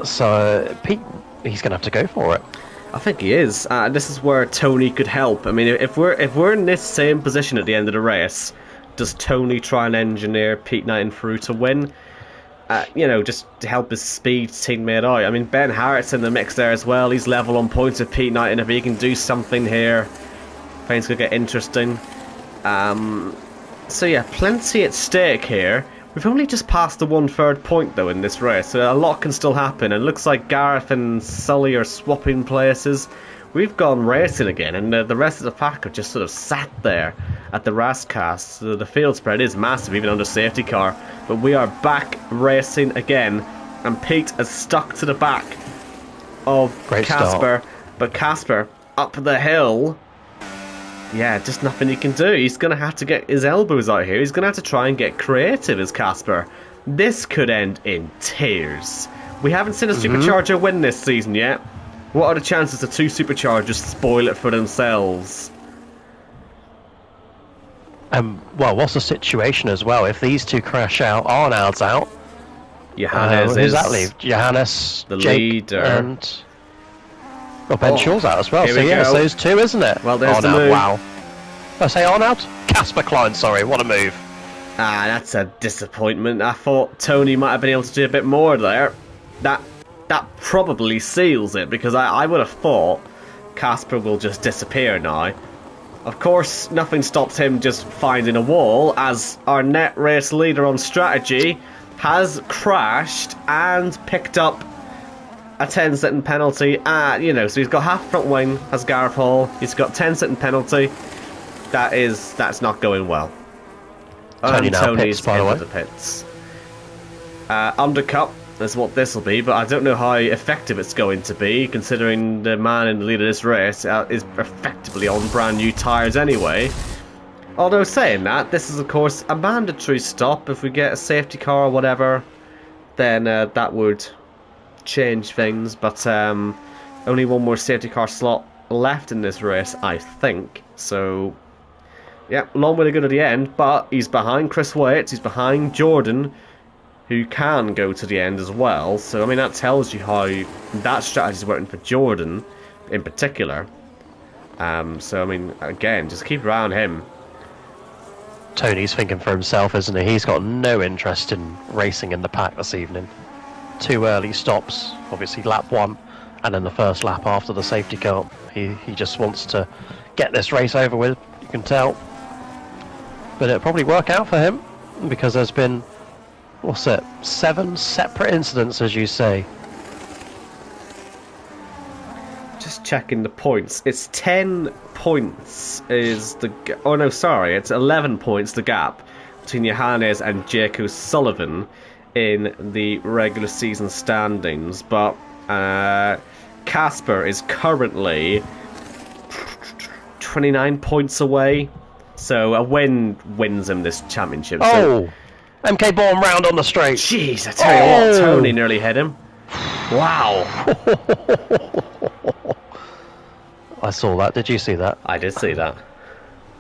So Pete, he's going to have to go for it. I think he is. This is where Tony could help. I mean, if we're in this same position at the end of the race, does Tony try and engineer Pete Knighton through to win? Just to help his speed teammate out. I mean, Ben Harrett's in the mix there as well. He's level on points with Pete Knighton. If he can do something here, things could get interesting. So yeah, plenty at stake here. We've only just passed the 1/3 point though in this race, so a lot can still happen. And it looks like Gareth and Sully are swapping places. We've gone racing again, and the rest of the pack have just sort of sat there at the Rastcast. So the field spread is massive, even under safety car. But we are back racing again, and Pete is stuck to the back of Casper. But Casper up the hill. Yeah, just nothing he can do. He's going to have to get his elbows out here. He's going to have to try and get creative as Casper. This could end in tears. We haven't seen a supercharger win this season yet. What are the chances the 2 superchargers spoil it for themselves? Well, what's the situation as well? If these two crash out, Arnaud's out. Johannes who's that leave? Johannes, the Jake, leader. And Ben Shaw's out as well. Here So we it's go. those two, isn't it? Well, there's the Arnaud, move. wow. I say Arnaud? Casper Klein, sorry, what a move. Ah, that's a disappointment. I thought Tony might have been able to do a bit more there. That probably seals it, because I would have thought Casper will just disappear now. Of course, nothing stops him just finding a wall, as our net race leader on strategy has crashed and picked up a 10-second penalty. You know, so he's got half front wing as Gareth Hall. He's got 10-second penalty. That's not going well. Tony now Tony's pits, by the way. into the pits. Undercut is what this will be, but I don't know how effective it's going to be, considering the man in the lead of this race is effectively on brand new tyres anyway. Although saying that, this is of course a mandatory stop. If we get a safety car or whatever, then that would change things, but only one more safety car slot left in this race, I think. So yeah, long way to go to the end, but he's behind Chris Waits, he's behind Jordan, who can go to the end as well. So I mean, that tells you how that strategy is working for Jordan in particular. So I mean, again, just keep around him. Tony's thinking for himself, isn't he? He's got no interest in racing in the pack this evening. 2 early stops, obviously lap 1, and then the first lap after the safety car. He just wants to get this race over with, you can tell. But it'll probably work out for him, because there's been, what's it, 7 separate incidents, as you say. Just checking the points. It's 10 points is the... Oh no, sorry. It's 11 points the gap between Johannes and Jake O'Sullivan in the regular season standings. But Casper is currently 29 points away. So a win wins him this championship. Oh! So, MK Bomb round on the straight. Jeez, I tell you what, Tony nearly hit him. Wow. I saw that. Did you see that? I did see that.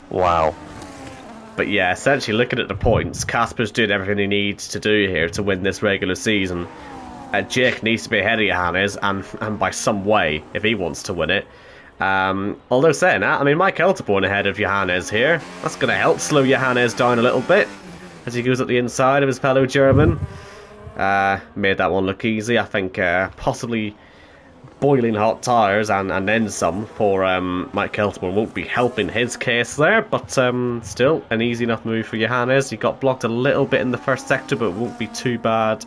Wow. But yeah, essentially looking at the points, Casper's doing everything he needs to do here to win this regular season. Jake needs to be ahead of Johannes, and by some way, if he wants to win it. Although saying that, I mean, Mike Elterborn ahead of Johannes here. That's going to help slow Johannes down a little bit as he goes up the inside of his fellow German. Made that one look easy. I think possibly boiling hot tyres and then some for Mike Elterborn won't be helping his case there, but still an easy enough move for Johannes. He got blocked a little bit in the first sector, but it won't be too bad.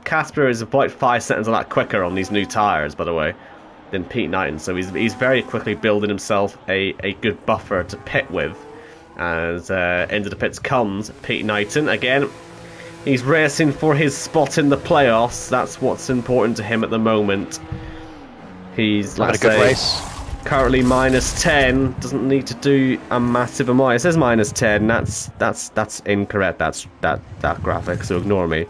Casper is about 5 seconds a lot quicker on these new tyres, by the way, than Pete Knighton, so he's very quickly building himself a good buffer to pit with. As into the pits comes Pete Knighton again. He's racing for his spot in the playoffs. That's what's important to him at the moment. He's, like I say, good race. Currently -10. Doesn't need to do a massive amount. It says -10. That's incorrect. That graphic. So ignore me.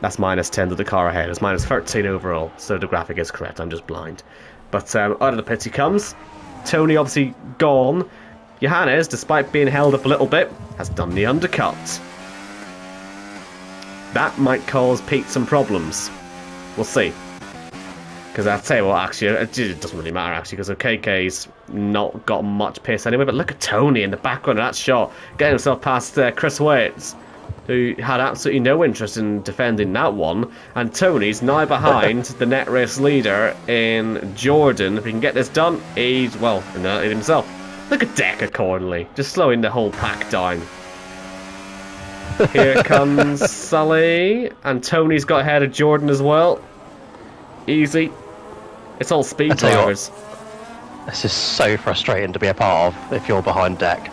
That's -10 to the car ahead. It's -13 overall. So the graphic is correct. I'm just blind. But out of the pits he comes. Tony obviously gone. Johannes, despite being held up a little bit, has done the undercut. That might cause Pete some problems. We'll see. Because I'd say, well, actually, it doesn't really matter, actually, because KK's not got much pace anyway. But look at Tony in the background of that shot, getting himself past Chris Waits, who had absolutely no interest in defending that one. And Tony's now behind the net race leader in Jordan. If he can get this done, he's, well, inerted himself. Look at Jackocar, just slowing the whole pack down. Here comes Sully, and Tony's got ahead of Jordan as well. Easy. It's all speed drivers. This is so frustrating to be a part of if you're behind deck.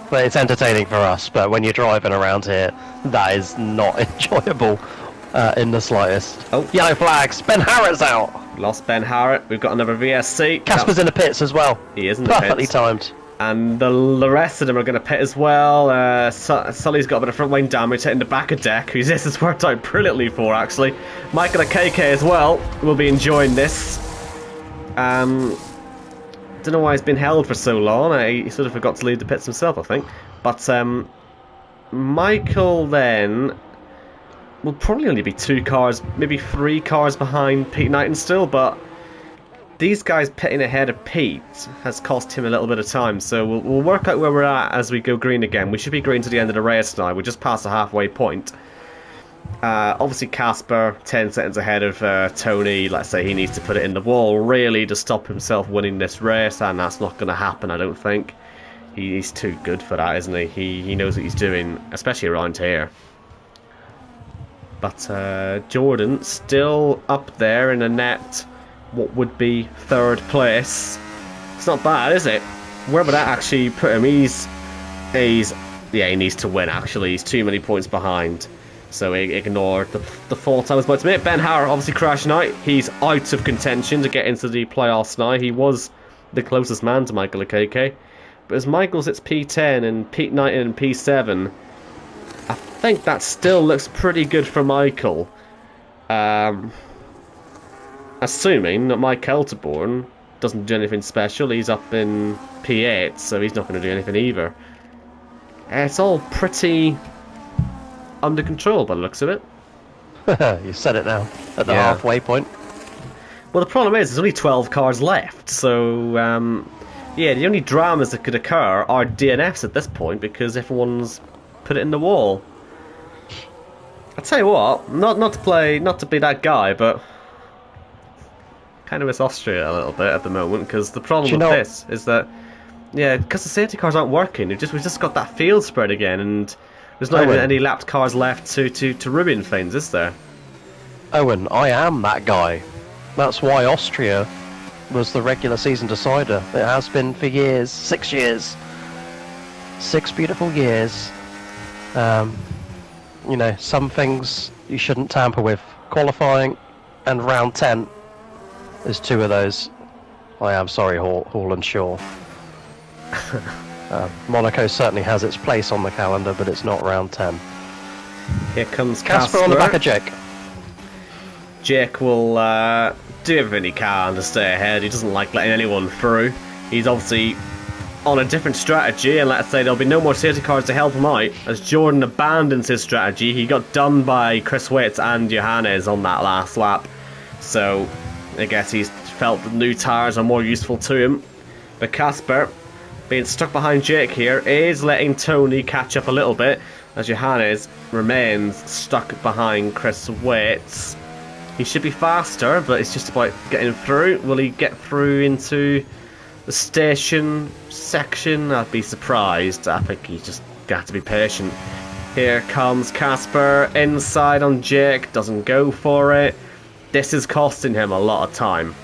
But it's entertaining for us, but when you're driving around here, that is not enjoyable in the slightest. Oh. Yellow flags. Ben Harrett's out. Lost Ben Harrett. We've got another VSC. Casper's in the pits as well. He is in the pits. Perfectly timed. And the rest of them are going to pit as well. Sully's got a bit of front wing damage hitting the back of deck, who this has worked out brilliantly for, actually. Michael and KK as well will be enjoying this. Don't know why he's been held for so long. He sort of forgot to leave the pits himself, I think. But Michael then will probably only be 2 cars, maybe 3 cars behind Pete Knighton still, but these guys pitting ahead of Pete has cost him a little bit of time, so we'll work out where we're at as we go green again. We should be green to the end of the race now. We're just past the halfway point. Obviously Casper 10 seconds ahead of Tony. Let's say he needs to put it in the wall really to stop himself winning this race, and that's not going to happen, I don't think. He's too good for that, isn't he? He knows what he's doing, especially around here. But Jordan still up there in the net. What would be third place? It's not bad, is it? Where would that actually put him? He needs to win. Actually, he's too many points behind. So he ignored the fault I was about to make. Ben Howard obviously crashing out. He's out of contention to get into the playoffs now. He was the closest man to Michael Akeke. But as Michael's it's P10 and Pete Knighton and P7, I think that still looks pretty good for Michael. Assuming that Mike Kelterborn doesn't do anything special. He's up in P8, so he's not going to do anything either. It's all pretty under control by the looks of it. You said it now, at the halfway point. Well, the problem is there's only 12 cars left, so yeah, the only dramas that could occur are DNFs at this point because everyone's put it in the wall. I tell you what, not to be that guy, but kind of miss Austria a little bit at the moment, because the problem with this is that, yeah, because the safety cars aren't working, we've just got that field spread again, and there's not even any lapped cars left to ruin things, is there? Owen, I am that guy. That's why Austria was the regular season decider. It has been for years, 6 years. 6 beautiful years. You know, some things you shouldn't tamper with. Qualifying and round 10 is 2 of those. I am sorry, Hall and Shaw. Monaco certainly has its place on the calendar, but it's not round 10. Here comes Casper on the back of Jake. Jake will do everything he can to stay ahead. He doesn't like letting anyone through. He's obviously on a different strategy, and let's say there'll be no more safety cars to help him out. As Jordan abandons his strategy, he got done by Chris Waits and Johannes on that last lap. So I guess he's felt the new tyres are more useful to him. But Casper, being stuck behind Jake here, is letting Tony catch up a little bit, as Johannes remains stuck behind Chris Waits. He should be faster, but it's just about getting through. Will he get through into the station section? I'd be surprised. I think he's just got to be patient. Here comes Casper, inside on Jake, doesn't go for it. This is costing him a lot of time.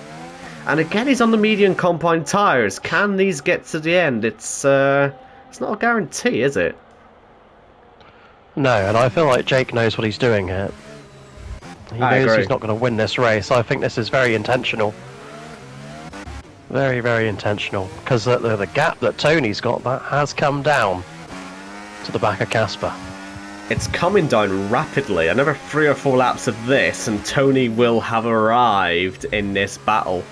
And again, he's on the medium compound tyres. Can these get to the end? It's not a guarantee, is it? No, and I feel like Jake knows what he's doing here. He knows he's not going to win this race. I think this is very intentional. Very, very intentional. Because the gap that Tony's got, that has come down to the back of Casper. It's coming down rapidly. Another 3 or 4 laps of this, and Tony will have arrived in this battle.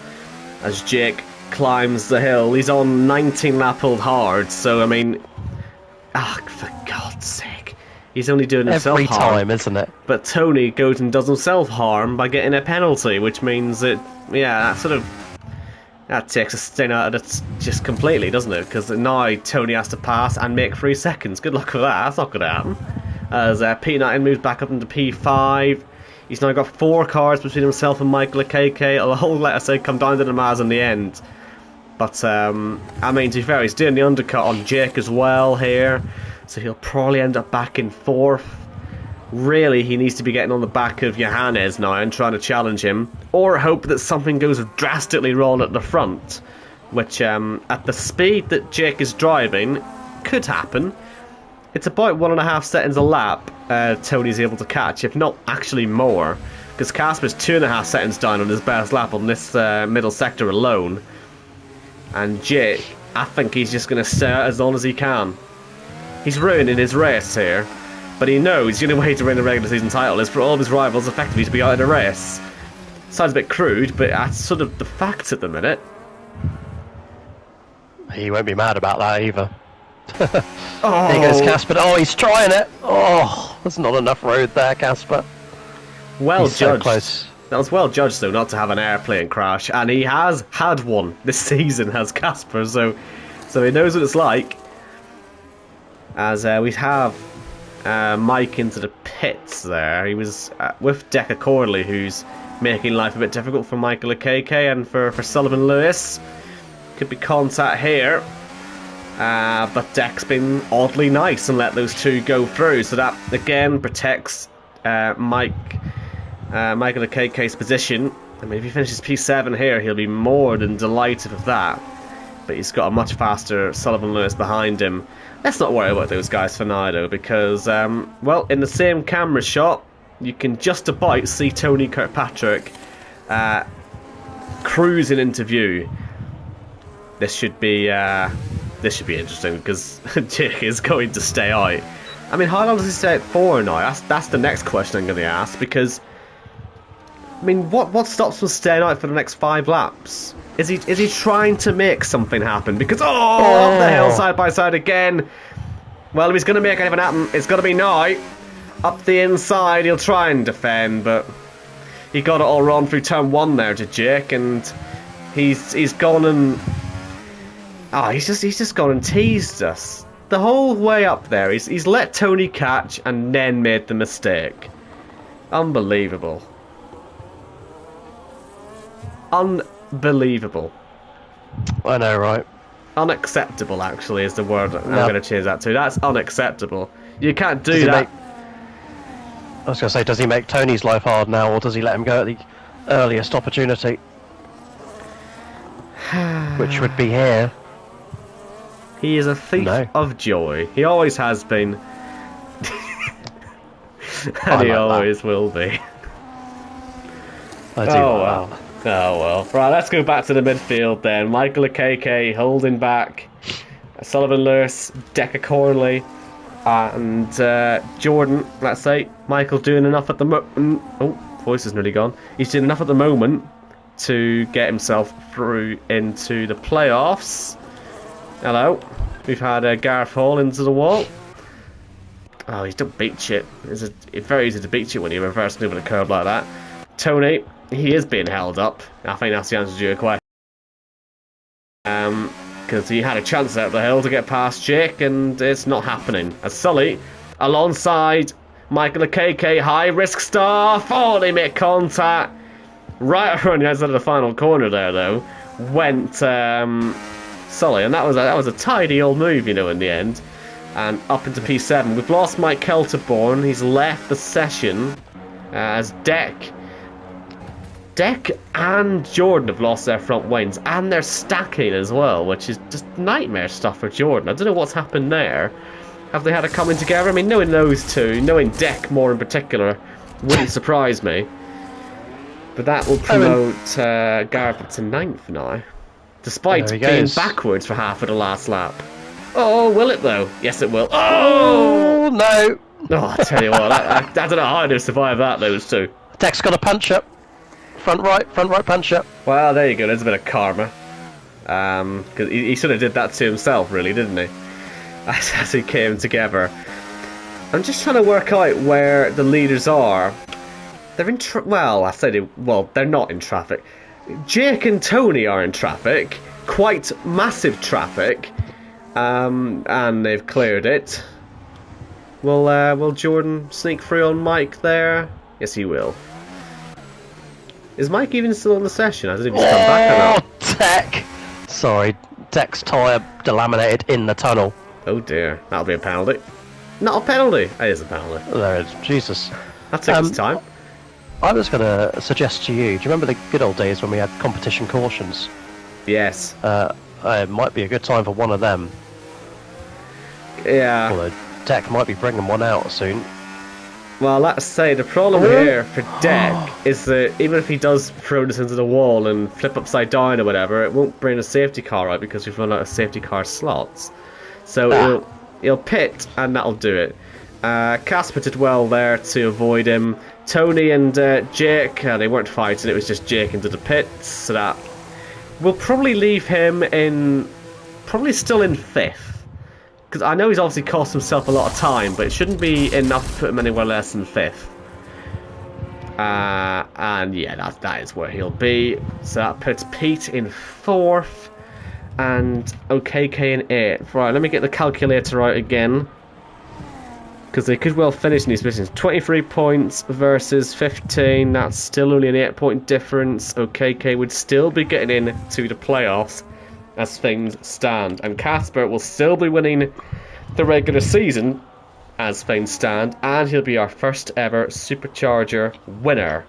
As Jake climbs the hill, he's on 19 lap old hard, so I mean, for God's sake, he's only doing himself every harm. time, isn't it? But Tony goes and does himself harm by getting a penalty, which means that, yeah, that takes a sting out of it just completely, doesn't it? Because now Tony has to pass and make 3 seconds. Good luck with that. That's not going to happen. As P9 moves back up into P5. He's now got 4 cars between himself and Michael Akeke. It'll, let us say, come down to the Maz in the end. But, I mean, to be fair, he's doing the undercut on Jake as well here. So he'll probably end up back in 4th. Really, he needs to be getting on the back of Johannes now and trying to challenge him. Or hope that something goes drastically wrong at the front. Which, at the speed that Jake is driving, could happen. It's about 1.5 seconds a lap Tony's able to catch, if not actually more. Because Casper's 2.5 seconds down on his best lap on this middle sector alone. And Jake, I think he's just going to stay out as long as he can. He's ruining his race here. But he knows the only way to win a regular season title is for all of his rivals effectively to be out of the race. Sounds a bit crude, but that's sort of the fact at the minute. He won't be mad about that either. There goes Casper. Oh, he's trying it. Oh, there's not enough road there, Casper. Well he's judged. So close. That was well judged, though, not to have an airplane crash, and he has had one this season, has Casper, so he knows what it's like. As we have Mike into the pits there. He was with Jackocar, who's making life a bit difficult for Michael Akeke and for Sullivan Lewis. Could be contact here. But Deck's been oddly nice and let those two go through. So that, again, protects Michael Akeke's position. I mean, if he finishes P7 here, he'll be more than delighted with that. But he's got a much faster Sullivan Lewis behind him. Let's not worry about those guys for now, though, because, well, in the same camera shot, you can just about see Tony Kirkpatrick cruising into view. This should be interesting, because Jake is going to stay out. I mean, how long does he stay out for now? That's the next question I'm going to ask, because, I mean, what stops him staying out for the next 5 laps? Is he trying to make something happen? Because, up the hill, side by side again. Well, if he's going to make anything happen, it's got to be now. Up the inside, he'll try and defend, but he got it all wrong through turn 1 there to Jake, and he's gone and he's just gone and teased us the whole way up there. He's let Tony catch and then made the mistake. Unbelievable. Unbelievable. I know, right? Unacceptable, actually, is the word I'm going to change that to. That's unacceptable. You can't do that. I was going to say, does he make Tony's life hard now, or does he let him go at the earliest opportunity? Which would be here. He is a thief of joy. He always has been. And he always will be. I do. Well. Oh well. Right, let's go back to the midfield then. Michael Akeke holding back. Sullivan Lewis, Jackocar, and Jordan, let's say. Michael doing enough at the moment. Oh, voice is nearly gone. He's doing enough at the moment to get himself through into the playoffs. Hello. We've had Gareth Hall into the wall. Oh, he's done beat shit. It's very easy to beat you when you reverse move with a curve like that. Tony, he is being held up. I think that's the answer to your question. Because he had a chance out the hill to get past Jake, and it's not happening. As Sully, alongside Michael Akeke, high risk stuff. Oh, they make contact. Right around the outside of the final corner there, though, went Sully, and that was a tidy old move, you know, in the end. And up into P7. We've lost Mike Kelterborn. He's left the session as Deck and Jordan have lost their front wings, and they're stacking as well, which is just nightmare stuff for Jordan. I don't know what's happened there. Have they had a coming together? I mean, knowing those two, knowing Deck more in particular, wouldn't surprise me. But that will promote Gareth up to 9th now, despite being backwards for half of the last lap. Oh, will it though? Yes, it will. Oh no! Oh, I tell you what, I don't know how they'll survive that. Those two. Deck's got a punch up. Front right punch up. Well, there you go. There's a bit of karma. Because he sort of did that to himself, really, didn't he? As he came together. I'm just trying to work out where the leaders are. They're in they're not in traffic. Jake and Tony are in traffic. Quite massive traffic. And they've cleared it. Will Jordan sneak through on Mike there? Yes, he will. Is Mike even still in the session? I don't know if he's come back or not. Deck! Sorry, Deck's tyre delaminated in the tunnel. Oh dear, that'll be a penalty. Not a penalty! It is a penalty. There it is. Jesus. That takes its time. I was going to suggest to you, do you remember the good old days when we had competition cautions? Yes. It might be a good time for one of them. Yeah. Although Deck might be bringing one out soon. Well, let's say the problem here for Deck is that even if he does throw this into the wall and flip upside down or whatever, it won't bring a safety car out because we've run out of safety car slots. So he'll pit and that'll do it. Casper did well there to avoid him. Tony and Jake, they weren't fighting, it was just Jake into the pits, so that will probably leave him probably still in 5th. Because I know he's obviously cost himself a lot of time, but it shouldn't be enough to put him anywhere less than 5th. And yeah, that is where he'll be. So that puts Pete in 4th and OKK in 8th. Right, let me get the calculator out again, because they could well finish in these positions. 23 points versus 15. That's still only an 8-point difference. OKK would still be getting into the playoffs as things stand. And Casper will still be winning the regular season as things stand. And he'll be our first ever Supercharger winner.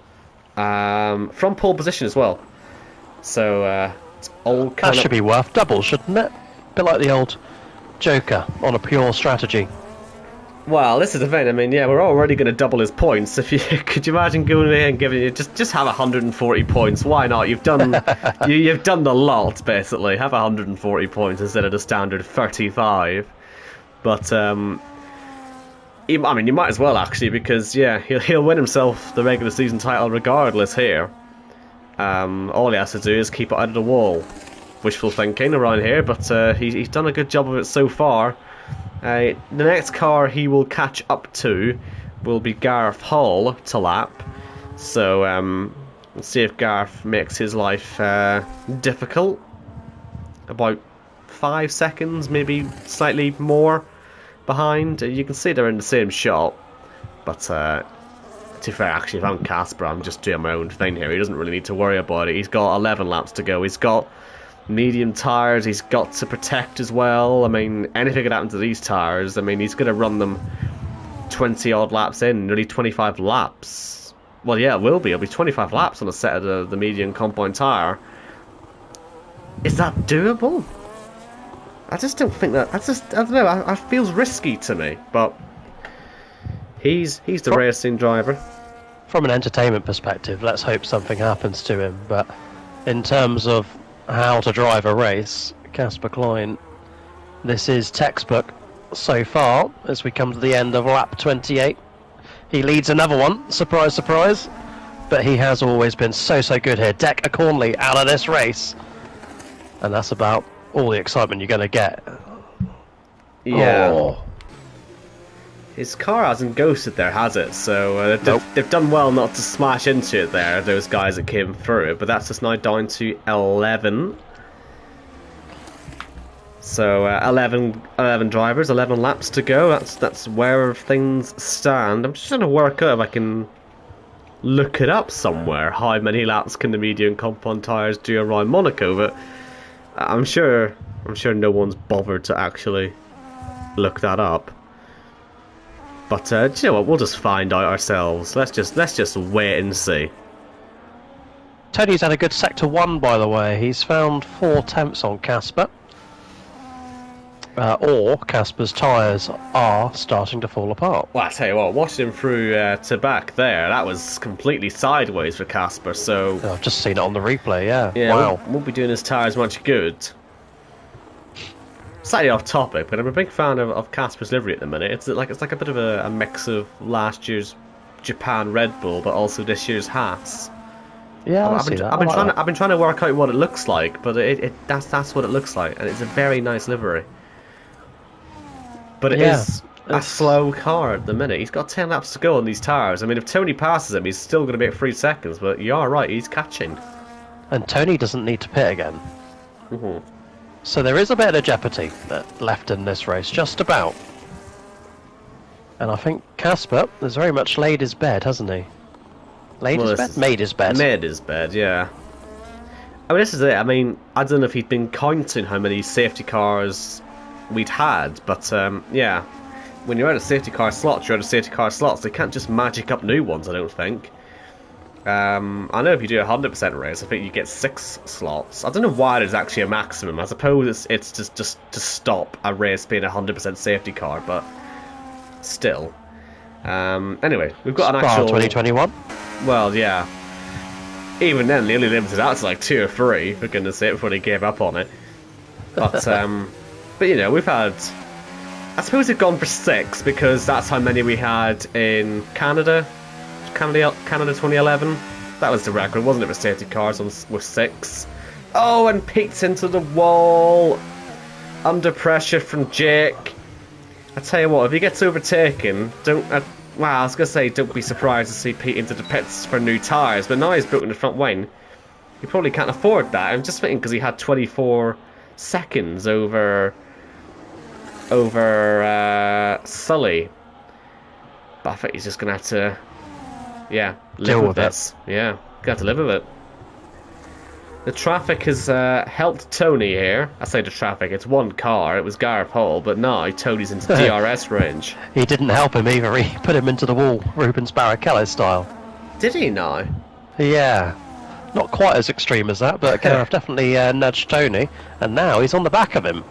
From pole position as well. So, it's all kind That should be worth double, shouldn't it? A bit like the old Joker on a pure strategy. Well, this is the thing. I mean, yeah, we're already going to double his points. If you could you imagine going in and giving you just have 140 points? Why not? You've done you've done the lot basically. Have 140 points instead of the standard 35. But I mean, you might as well actually, because yeah, he'll win himself the regular season title regardless here. All he has to do is keep it out of the wall. Wishful thinking around here, but he's done a good job of it so far. The next car he will catch up to will be Gareth Hall to lap. So let's see if Gareth makes his life difficult. About 5 seconds, maybe slightly more behind. You can see they're in the same shot. But to be fair, actually, if I'm Casper, I'm just doing my own thing here. He doesn't really need to worry about it. He's got 11 laps to go. He's got medium tyres, he's got to protect as well. I mean, anything could happen to these tyres. I mean, he's going to run them 20 odd laps in, nearly 25 laps. Well, yeah, it will be. It'll be 25 laps on a set of the medium compound tyre. Is that doable? I just don't think that. I don't know. It feels risky to me, but he's the racing driver. From an entertainment perspective, let's hope something happens to him. But in terms of how to drive a race, Casper Klein, this is textbook so far as we come to the end of lap 28. He leads another one, surprise surprise, but he has always been so good here. Decker Cornley out of this race, and that's about all the excitement you're going to get. Yeah. Oh. His car hasn't ghosted there, has it? So they've done well not to smash into it there, those guys that came through it. But that's just now down to 11. So 11 drivers, 11 laps to go. That's where things stand. I'm just trying to work out if I can look it up somewhere. How many laps can the medium compound tyres do around Monaco? But I'm sure no one's bothered to actually look that up. But do you know what? We'll just find out ourselves. Let's just wait and see. Tony's had a good sector 1, by the way. He's found 4 tenths on Casper. Or Casper's tyres are starting to fall apart. Well, I tell you what, watching him through to back there, that was completely sideways for Casper. So I've just seen it on the replay. Yeah. Wow. Wow. Won't be doing his tyres much good. Slightly off topic, but I'm a big fan of Casper's livery at the minute. It's like a bit of a mix of last year's Japan Red Bull, but also this year's Haas. Yeah, I've been trying to work out what it looks like, but that's what it looks like, and it's a very nice livery. But it is a slow car at the minute. He's got 10 laps to go on these tyres. I mean, if Tony passes him, he's still going to be at 3 seconds. But you are right, he's catching. And Tony doesn't need to pit again. Mm-hmm. So there is a bit of jeopardy left in this race, just about. And I think Casper has very much laid his bed, hasn't he? Made his bed. Made his bed, yeah. I mean, this is it. I mean, I don't know if he'd been counting how many safety cars we'd had, but yeah. When you're out of safety car slots, you're out of safety car slots. They can't just magic up new ones, I don't think. I know if you do a 100% race, I think you get 6 slots. I don't know why there's actually a maximum. I suppose it's just to stop a race being a 100% safety car, but still. Anyway, we've got an actual 2021. Well, yeah. Even then, they only limited out to like 2 or 3, for goodness sake, before they gave up on it. But but you know, we've had. I suppose we've gone for 6 because that's how many we had in Canada 2011. That was the record, wasn't it, for safety cars with 6? Oh, and peeked into the wall. Under pressure from Jake. I tell you what, if he gets overtaken, don't Well, I was going to say, don't be surprised to see Pete into the pits for new tyres, but now he's broken the front wing. He probably can't afford that. I'm just thinking because he had 24 seconds over Sully. But I think he's just going to have to, yeah, live with this. Yeah, going to have to live with it. The traffic has helped Tony here. I say the traffic, it's one car, it was Gareth Hall, but now Tony's into DRS range. He didn't help him either, he put him into the wall, Rubens Barrichello style. Did he now? Yeah. Not quite as extreme as that, but Gareth definitely nudged Tony, and now he's on the back of him.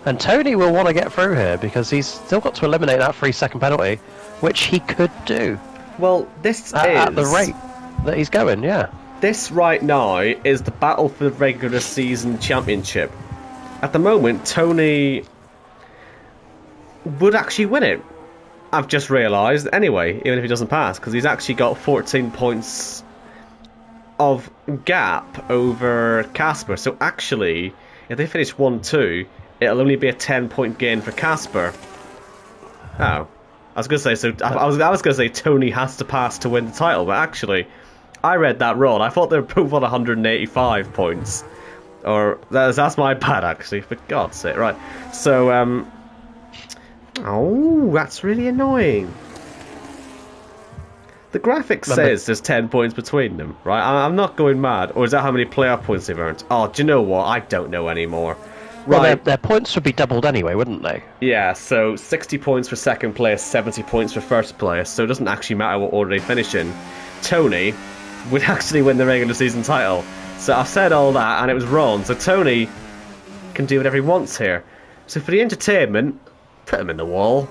And Tony will want to get through here, because he's still got to eliminate that 3-second penalty, which he could do. Well, this is... At the rate that he's going, yeah. This right now is the battle for the regular season championship. At the moment, Tony would actually win it. I've just realised, anyway, even if he doesn't pass, because he's actually got 14 points of gap over Casper. So actually, if they finish 1-2, it'll only be a 10-point gain for Casper. Oh. I was going to say, so I was going to say Tony has to pass to win the title, but actually... I read that wrong. I thought they were both on 185 points. Or, that's my bad, actually, for God's sake. Right, so, oh, that's really annoying. The graphic says there's 10 points between them, right? I'm not going mad. Or is that how many playoff points they've earned? Oh, do you know what? I don't know anymore. Right. Well, their points would be doubled anyway, wouldn't they? Yeah, so 60 points for second place, 70 points for first place. So it doesn't actually matter what order they finish in. Tony... would actually win the regular season title. So I've said all that and it was wrong. So Tony can do whatever he wants here. So for the entertainment, put him in the wall.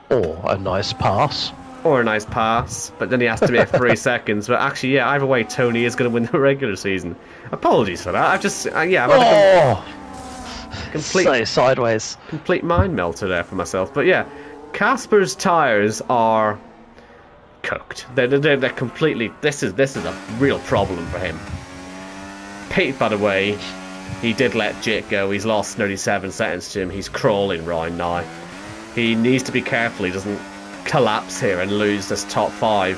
Or a nice pass. Or a nice pass. But then he has to make 3 seconds. But actually, yeah, either way, Tony is going to win the regular season. Apologies for that. I've just, yeah, I've had a complete... So sideways. Complete mind melter there for myself. But yeah, Casper's tyres are... cooked. They're completely... This is a real problem for him. Pete, by the way, he did let Jake go. He's lost nearly 7 seconds to him. He's crawling right now. He needs to be careful he doesn't collapse here and lose this top 5.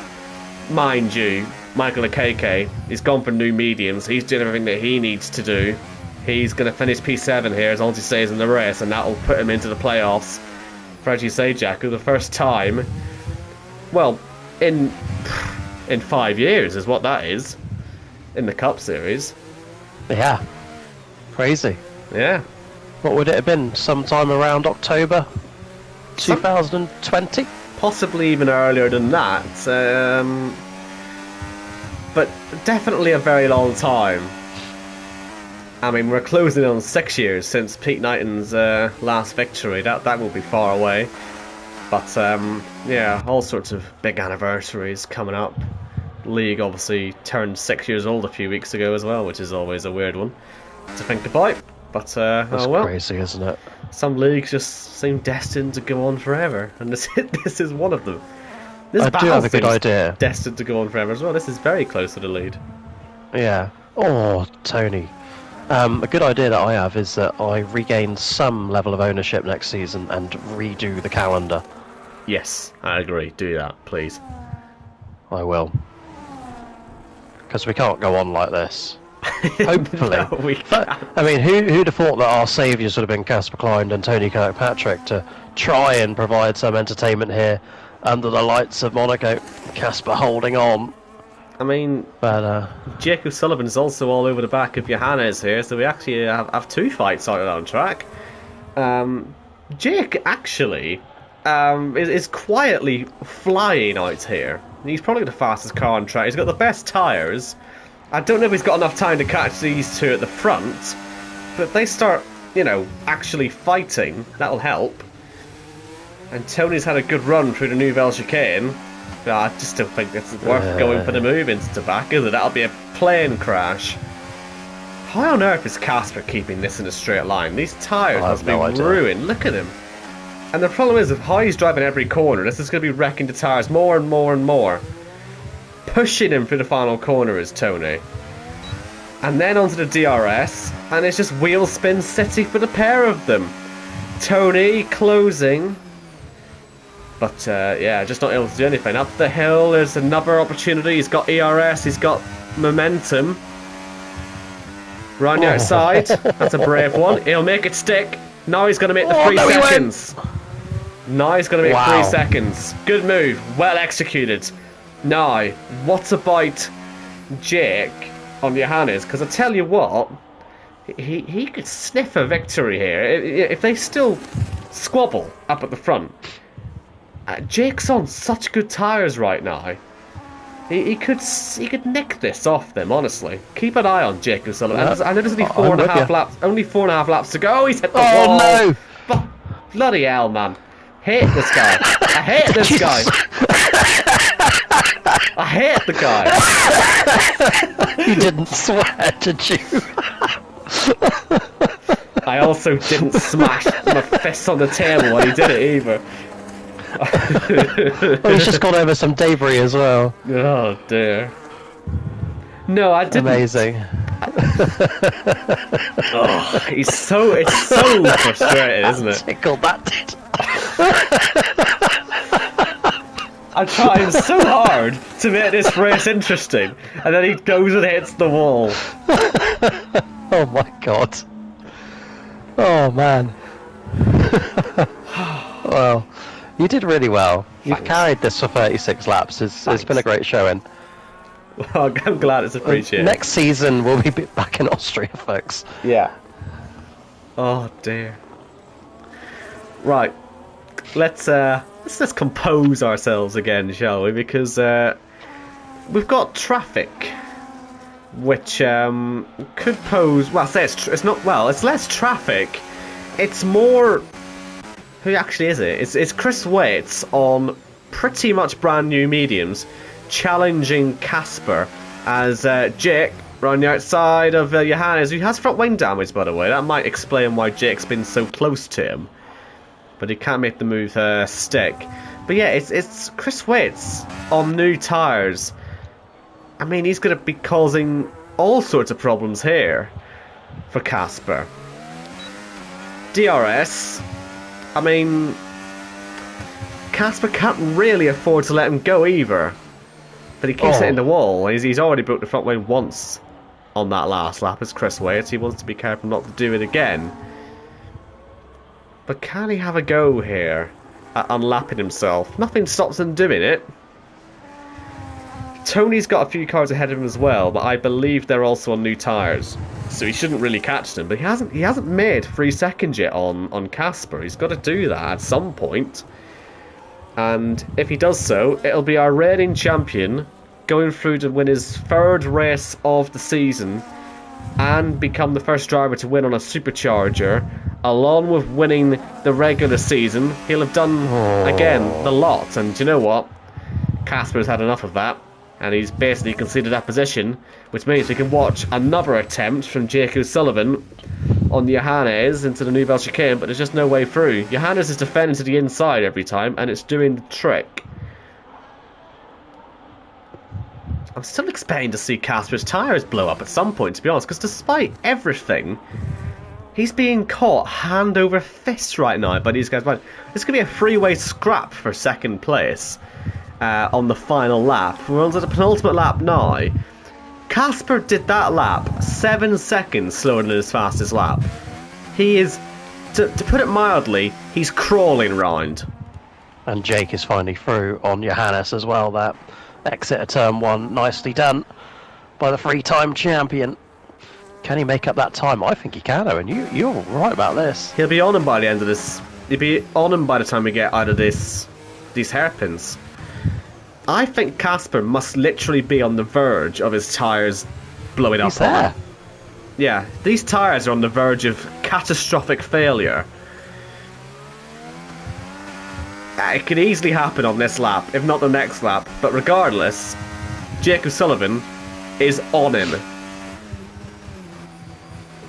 Mind you, Michael Akeke, he's gone for new mediums. He's doing everything that he needs to do. He's going to finish P7 here as long as he stays in the race, and that will put him into the playoffs. For, as you say, Jacko, the first time... Well... In 5 years is what that is. In the Cup Series. Yeah. Crazy. Yeah. What would it have been? Sometime around October 2020? Possibly even earlier than that. But definitely a very long time. I mean, we're closing on 6 years since Pete Knighton's last victory. That will be far away. But, yeah, all sorts of big anniversaries coming up. League obviously turned 6 years old a few weeks ago as well, which is always a weird one to think about. But, that's oh well. Crazy, isn't it? Some leagues just seem destined to go on forever, and this is one of them. This I do have a good idea. Destined to go on forever as well. This is very close to the lead. Yeah. Oh, Tony. A good idea that I have is that I regain some level of ownership next season and redo the calendar. Yes, I agree. Do that, please. I will. Because we can't go on like this. Hopefully. No, we can't. I mean, who'd have thought that our saviours would have been Casper Klein and Tony Kirkpatrick to try and provide some entertainment here under the lights of Monaco. Casper holding on. I mean, but Jake O'Sullivan is also all over the back of Johannes here, so we actually have 2 fights out on track. Jake actually is quietly flying out here. He's probably the fastest car on track. He's got the best tyres. I don't know if he's got enough time to catch these 2 at the front, but if they start, you know, actually fighting, that'll help. And Tony's had a good run through the Nouvelle Chicane. But I just don't think it's worth going for the move into the back, is it? That'll be a plane crash. How on earth is Casper keeping this in a straight line? These tyres must be ruined. Look at him. And the problem is, how he's driving every corner, this is going to be wrecking the tyres more and more and more. Pushing him through the final corner is Tony. And then onto the DRS, and it's just wheel spin city for the pair of them. Tony closing. But yeah, just not able to do anything. Up the hill, there's another opportunity. He's got ERS, he's got momentum. Round the outside, that's a brave one. He'll make it stick. Now he's going to make the 3 seconds. Now he's going to make 3 seconds. Good move, well executed. Now, what about Jake on Johannes? Because I tell you what, he could sniff a victory here. If they still squabble up at the front. Jake's on such good tyres right now. He could nick this off them, honestly. Keep an eye on Jake O'Sullivan. I know there's only 4.5 laps. Only 4.5 laps to go. He's hit the wall. No! Bloody hell, man! Hate this guy. I hate this guy. I hate the guy. You didn't swear, did you? I also didn't smash my fist on the table when he did it either. Well, he's just gone over some debris as well. Oh dear. No, I didn't. Amazing. Oh, it's so frustrating, isn't it? Tickled that did. I'm trying so hard to make this race interesting, and then he goes and hits the wall. Oh my god. Oh man. Well, you did really well. You've carried this for 36 laps. It's been a great showing. Well, I'm glad it's appreciated. Next season we'll be back in Austria, folks. Yeah. Oh dear. Right. Let's compose ourselves again, shall we? Because we've got traffic, which could pose. Well, say it's not. Well, it's less traffic. It's more. Who actually is it? It's Chris Waits on pretty much brand new mediums, challenging Casper as Jake round the outside of Johannes, who has front wing damage, by the way. That might explain why Jake's been so close to him, but he can't make the move stick. But yeah, it's Chris Waits on new tyres. I mean, he's going to be causing all sorts of problems here for Casper. DRS. I mean, Casper can't really afford to let him go either. But he keeps hitting the wall. He's already broke the front wing once on that last lap as Chris Waits. He wants to be careful not to do it again. But can he have a go here at unlapping himself? Nothing stops him doing it. Tony's got a few cars ahead of him as well, but I believe they're also on new tyres, so he shouldn't really catch them. But he hasn't made 3 seconds yet on Casper. He's got to do that at some point. And if he does so, it'll be our reigning champion going through to win his 3rd race of the season and become the first driver to win on a supercharger, along with winning the regular season. He'll have done again the lot, and you know what? Casper's had enough of that, and he's basically conceded that position, which means we can watch another attempt from Jake O'Sullivan on Johannes into the Nouvelle Chicane, but there's just no way through. Johannes is defending to the inside every time, and it's doing the trick. I'm still expecting to see Casper's tyres blow up at some point, to be honest, because despite everything, he's being caught hand over fist right now by these guys. It's going to be a three-way scrap for 2nd place on the final lap. We're on to the penultimate lap now. Casper did that lap 7 seconds slower than his fastest lap. He is, to put it mildly, he's crawling round. And Jake is finally through on Johannes as well. That exit of turn 1, nicely done by the 3-time champion. Can he make up that time? I think he can, Owen. You're right about this. He'll be on him by the end of this. He'll be on him by the time we get out of these hairpins. I think Casper must literally be on the verge of his tyres blowing up. He's there. Yeah, these tyres are on the verge of catastrophic failure. It could easily happen on this lap, if not the next lap. But regardless, Jake O'Sullivan is on him.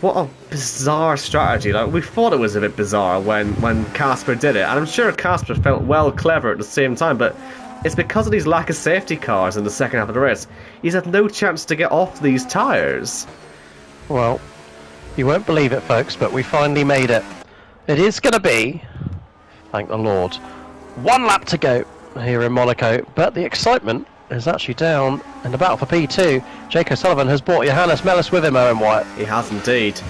What a bizarre strategy. Like, we thought it was a bit bizarre when Casper did it. And I'm sure Casper felt well clever at the same time, but it's because of these lack of safety cars in the second half of the race. He's had no chance to get off these tyres. Well, you won't believe it, folks, but we finally made it. It is going to be, thank the Lord, 1 lap to go here in Monaco, but the excitement is actually down in the battle for P2. Jake O'Sullivan has brought Johannes Mellis with him, Owen White. He has indeed.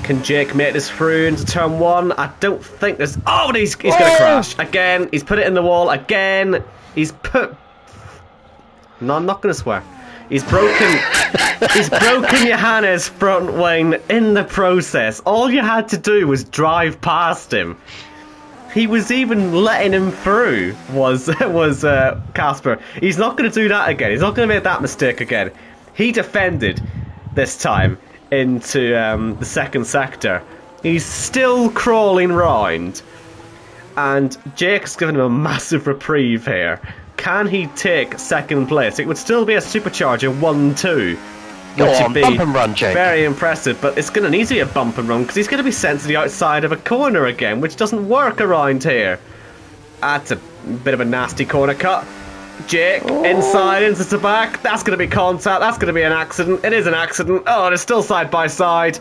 Can Jake make this through into turn 1? I don't think there's... Oh, and he's going to crash. Again, he's put it in the wall. Again, he's put... No, I'm not going to swear. He's broken... he's broken Johannes' front wing in the process. All you had to do was drive past him. He was even letting him through, was Casper. He's not going to do that again. He's not going to make that mistake again. He defended this time into the second sector. He's still crawling round, and Jake's given him a massive reprieve here. Can he take second place? It would still be a supercharger 1-2, which would be bump and run, Jake. Very impressive, but it's going to need to be a bump and run because he's going to be sent to the outside of a corner again, which doesn't work around here. That's a bit of a nasty corner cut. Jake, inside, into the back. That's going to be contact. That's going to be an accident. It is an accident. Oh, they're still side by side.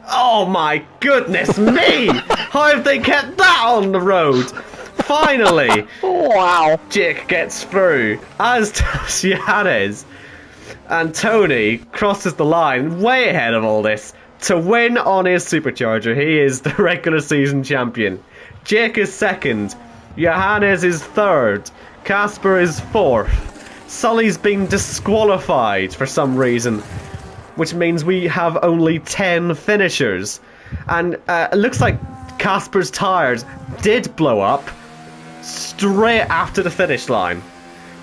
Oh my goodness me! How have they kept that on the road? Finally! Wow! Jake gets through, as does Johannes. And Tony crosses the line way ahead of all this to win on his supercharger. He is the regular season champion. Jake is second. Johannes is third. Casper is fourth. Sully's been disqualified for some reason, which means we have only 10 finishers. And it looks like Casper's tyres did blow up straight after the finish line.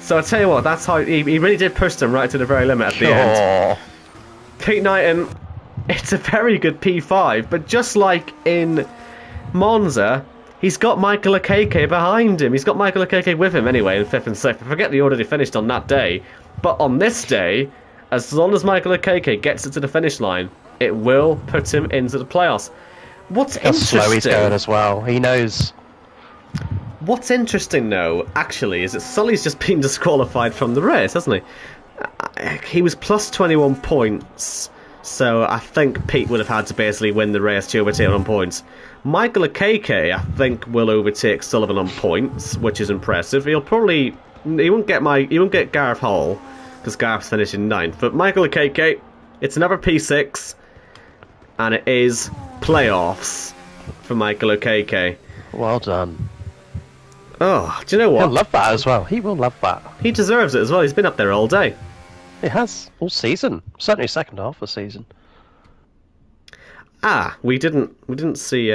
So I'll tell you what, that's how he really did push them right to the very limit at the end. Pete Knighton, it's a very good P5, but just like in Monza, he's got Michael Akeke behind him. He's got Michael Akeke with him anyway in 5th and 6th. I forget the order they finished on that day. But on this day, as long as Michael Akeke gets it to the finish line, it will put him into the playoffs. What's interesting... How slow he's going as well. He knows... What's interesting, though, actually, is that Sully's just been disqualified from the race, hasn't he? He was plus 21 points, so I think Pete would have had to basically win the race to overtake him on points. Michael Akeke, I think, will overtake Sullivan on points, which is impressive. He won't get Gareth Hall, because Gareth's finishing 9th. But Michael Akeke, it's another P6, and it is playoffs for Michael Akeke. Well done. Oh, do you know what? He'll love that as well. He will love that. He deserves it as well. He's been up there all day. He has all season. Certainly second half of the season. Ah, we didn't see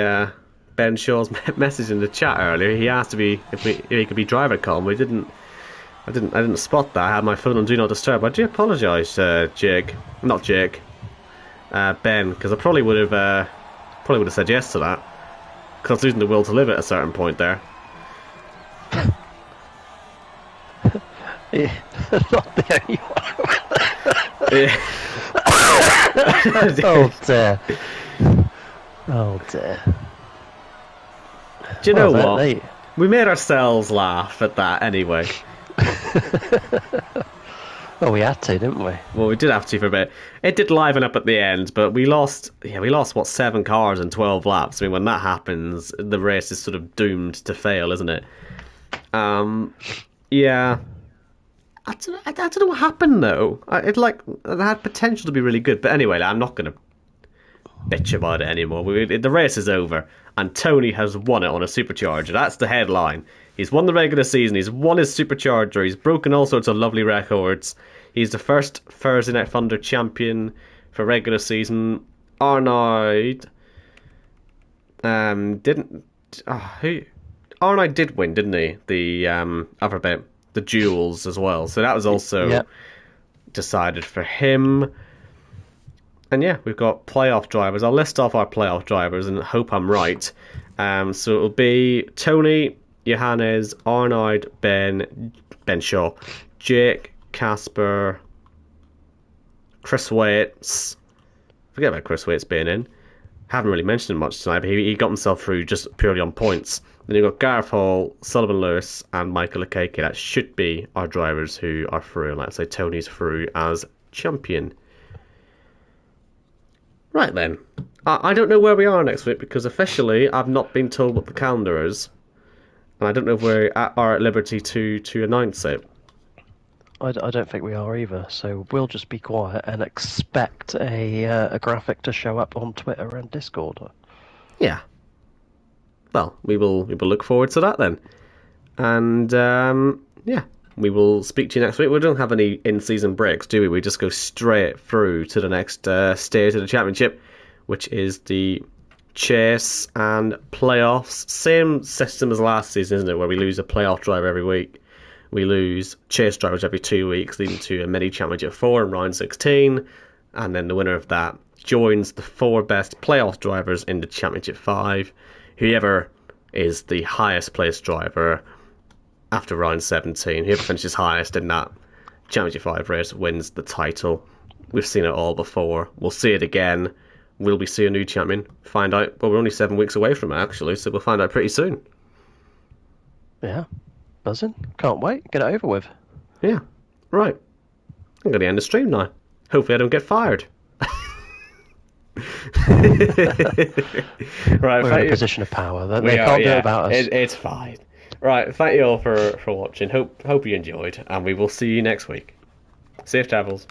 Ben Shaw's message in the chat earlier. He asked if he could be driver calm. I didn't spot that. I had my phone on Do Not Disturb. I do apologise, Jake. Not Jake. Ben, because I probably would have said yes to that. Because I was losing the will to live at a certain point there. Yeah, not the only one. Oh dear. Oh dear. Do you know what? We made ourselves laugh at that anyway. Well, we had to, didn't we? Well, we did have to for a bit. It did liven up at the end, but we lost what, 7 cars in 12 laps. I mean, when that happens, the race is sort of doomed to fail, isn't it? Yeah. I don't know what happened though. It had potential to be really good, but anyway, I'm not going to bitch about it anymore. The race is over, and Tony has won it on a supercharger. That's the headline. He's won the regular season. He's won his supercharger. He's broken all sorts of lovely records. He's the first Thursday Night Thunder champion for regular season. Arnold didn't. Arnold did win, didn't he? The other bit. The duels as well, so that was also decided for him. And yeah, we've got playoff drivers. I'll list off our playoff drivers and hope I'm right. So it'll be Tony, Johannes, Arnold, Ben Shaw, Jake, Casper, Chris Waits. Forget about Chris Waits being in. Haven't really mentioned him much tonight, but he got himself through just purely on points. Then you've got Gareth Hall, Sullivan Lewis, and Michael Akeke. That should be our drivers who are through. And let's say Tony's through as champion. Right then. I don't know where we are next week because officially I've not been told what the calendar is. And I don't know if we are at liberty to announce it. I don't think we are either, so we'll just be quiet and expect a graphic to show up on Twitter and Discord. Yeah. Well, we will look forward to that then. And yeah, we will speak to you next week. We don't have any in-season breaks, do we? We just go straight through to the next stage of the championship, which is the chase and playoffs. Same system as last season, isn't it? Where we lose a playoff driver every week. We lose chase drivers every 2 weeks, leading to a mini championship 4 in round 16. And then the winner of that joins the 4 best playoff drivers in the championship 5. Whoever is the highest placed driver after round 17, whoever finishes highest in that championship 5 race wins the title. We've seen it all before. We'll see it again. Will we see a new champion? Find out. Well, we're only 7 weeks away from it, actually, so we'll find out pretty soon. Yeah. Buzzing. Can't wait. Get it over with. Yeah. Right. I'm going to end the stream now. Hopefully I don't get fired. Right, we're in a position of power. They can't do it about us. It's fine. Right, thank you all for watching. Hope you enjoyed, and we will see you next week. Safe travels.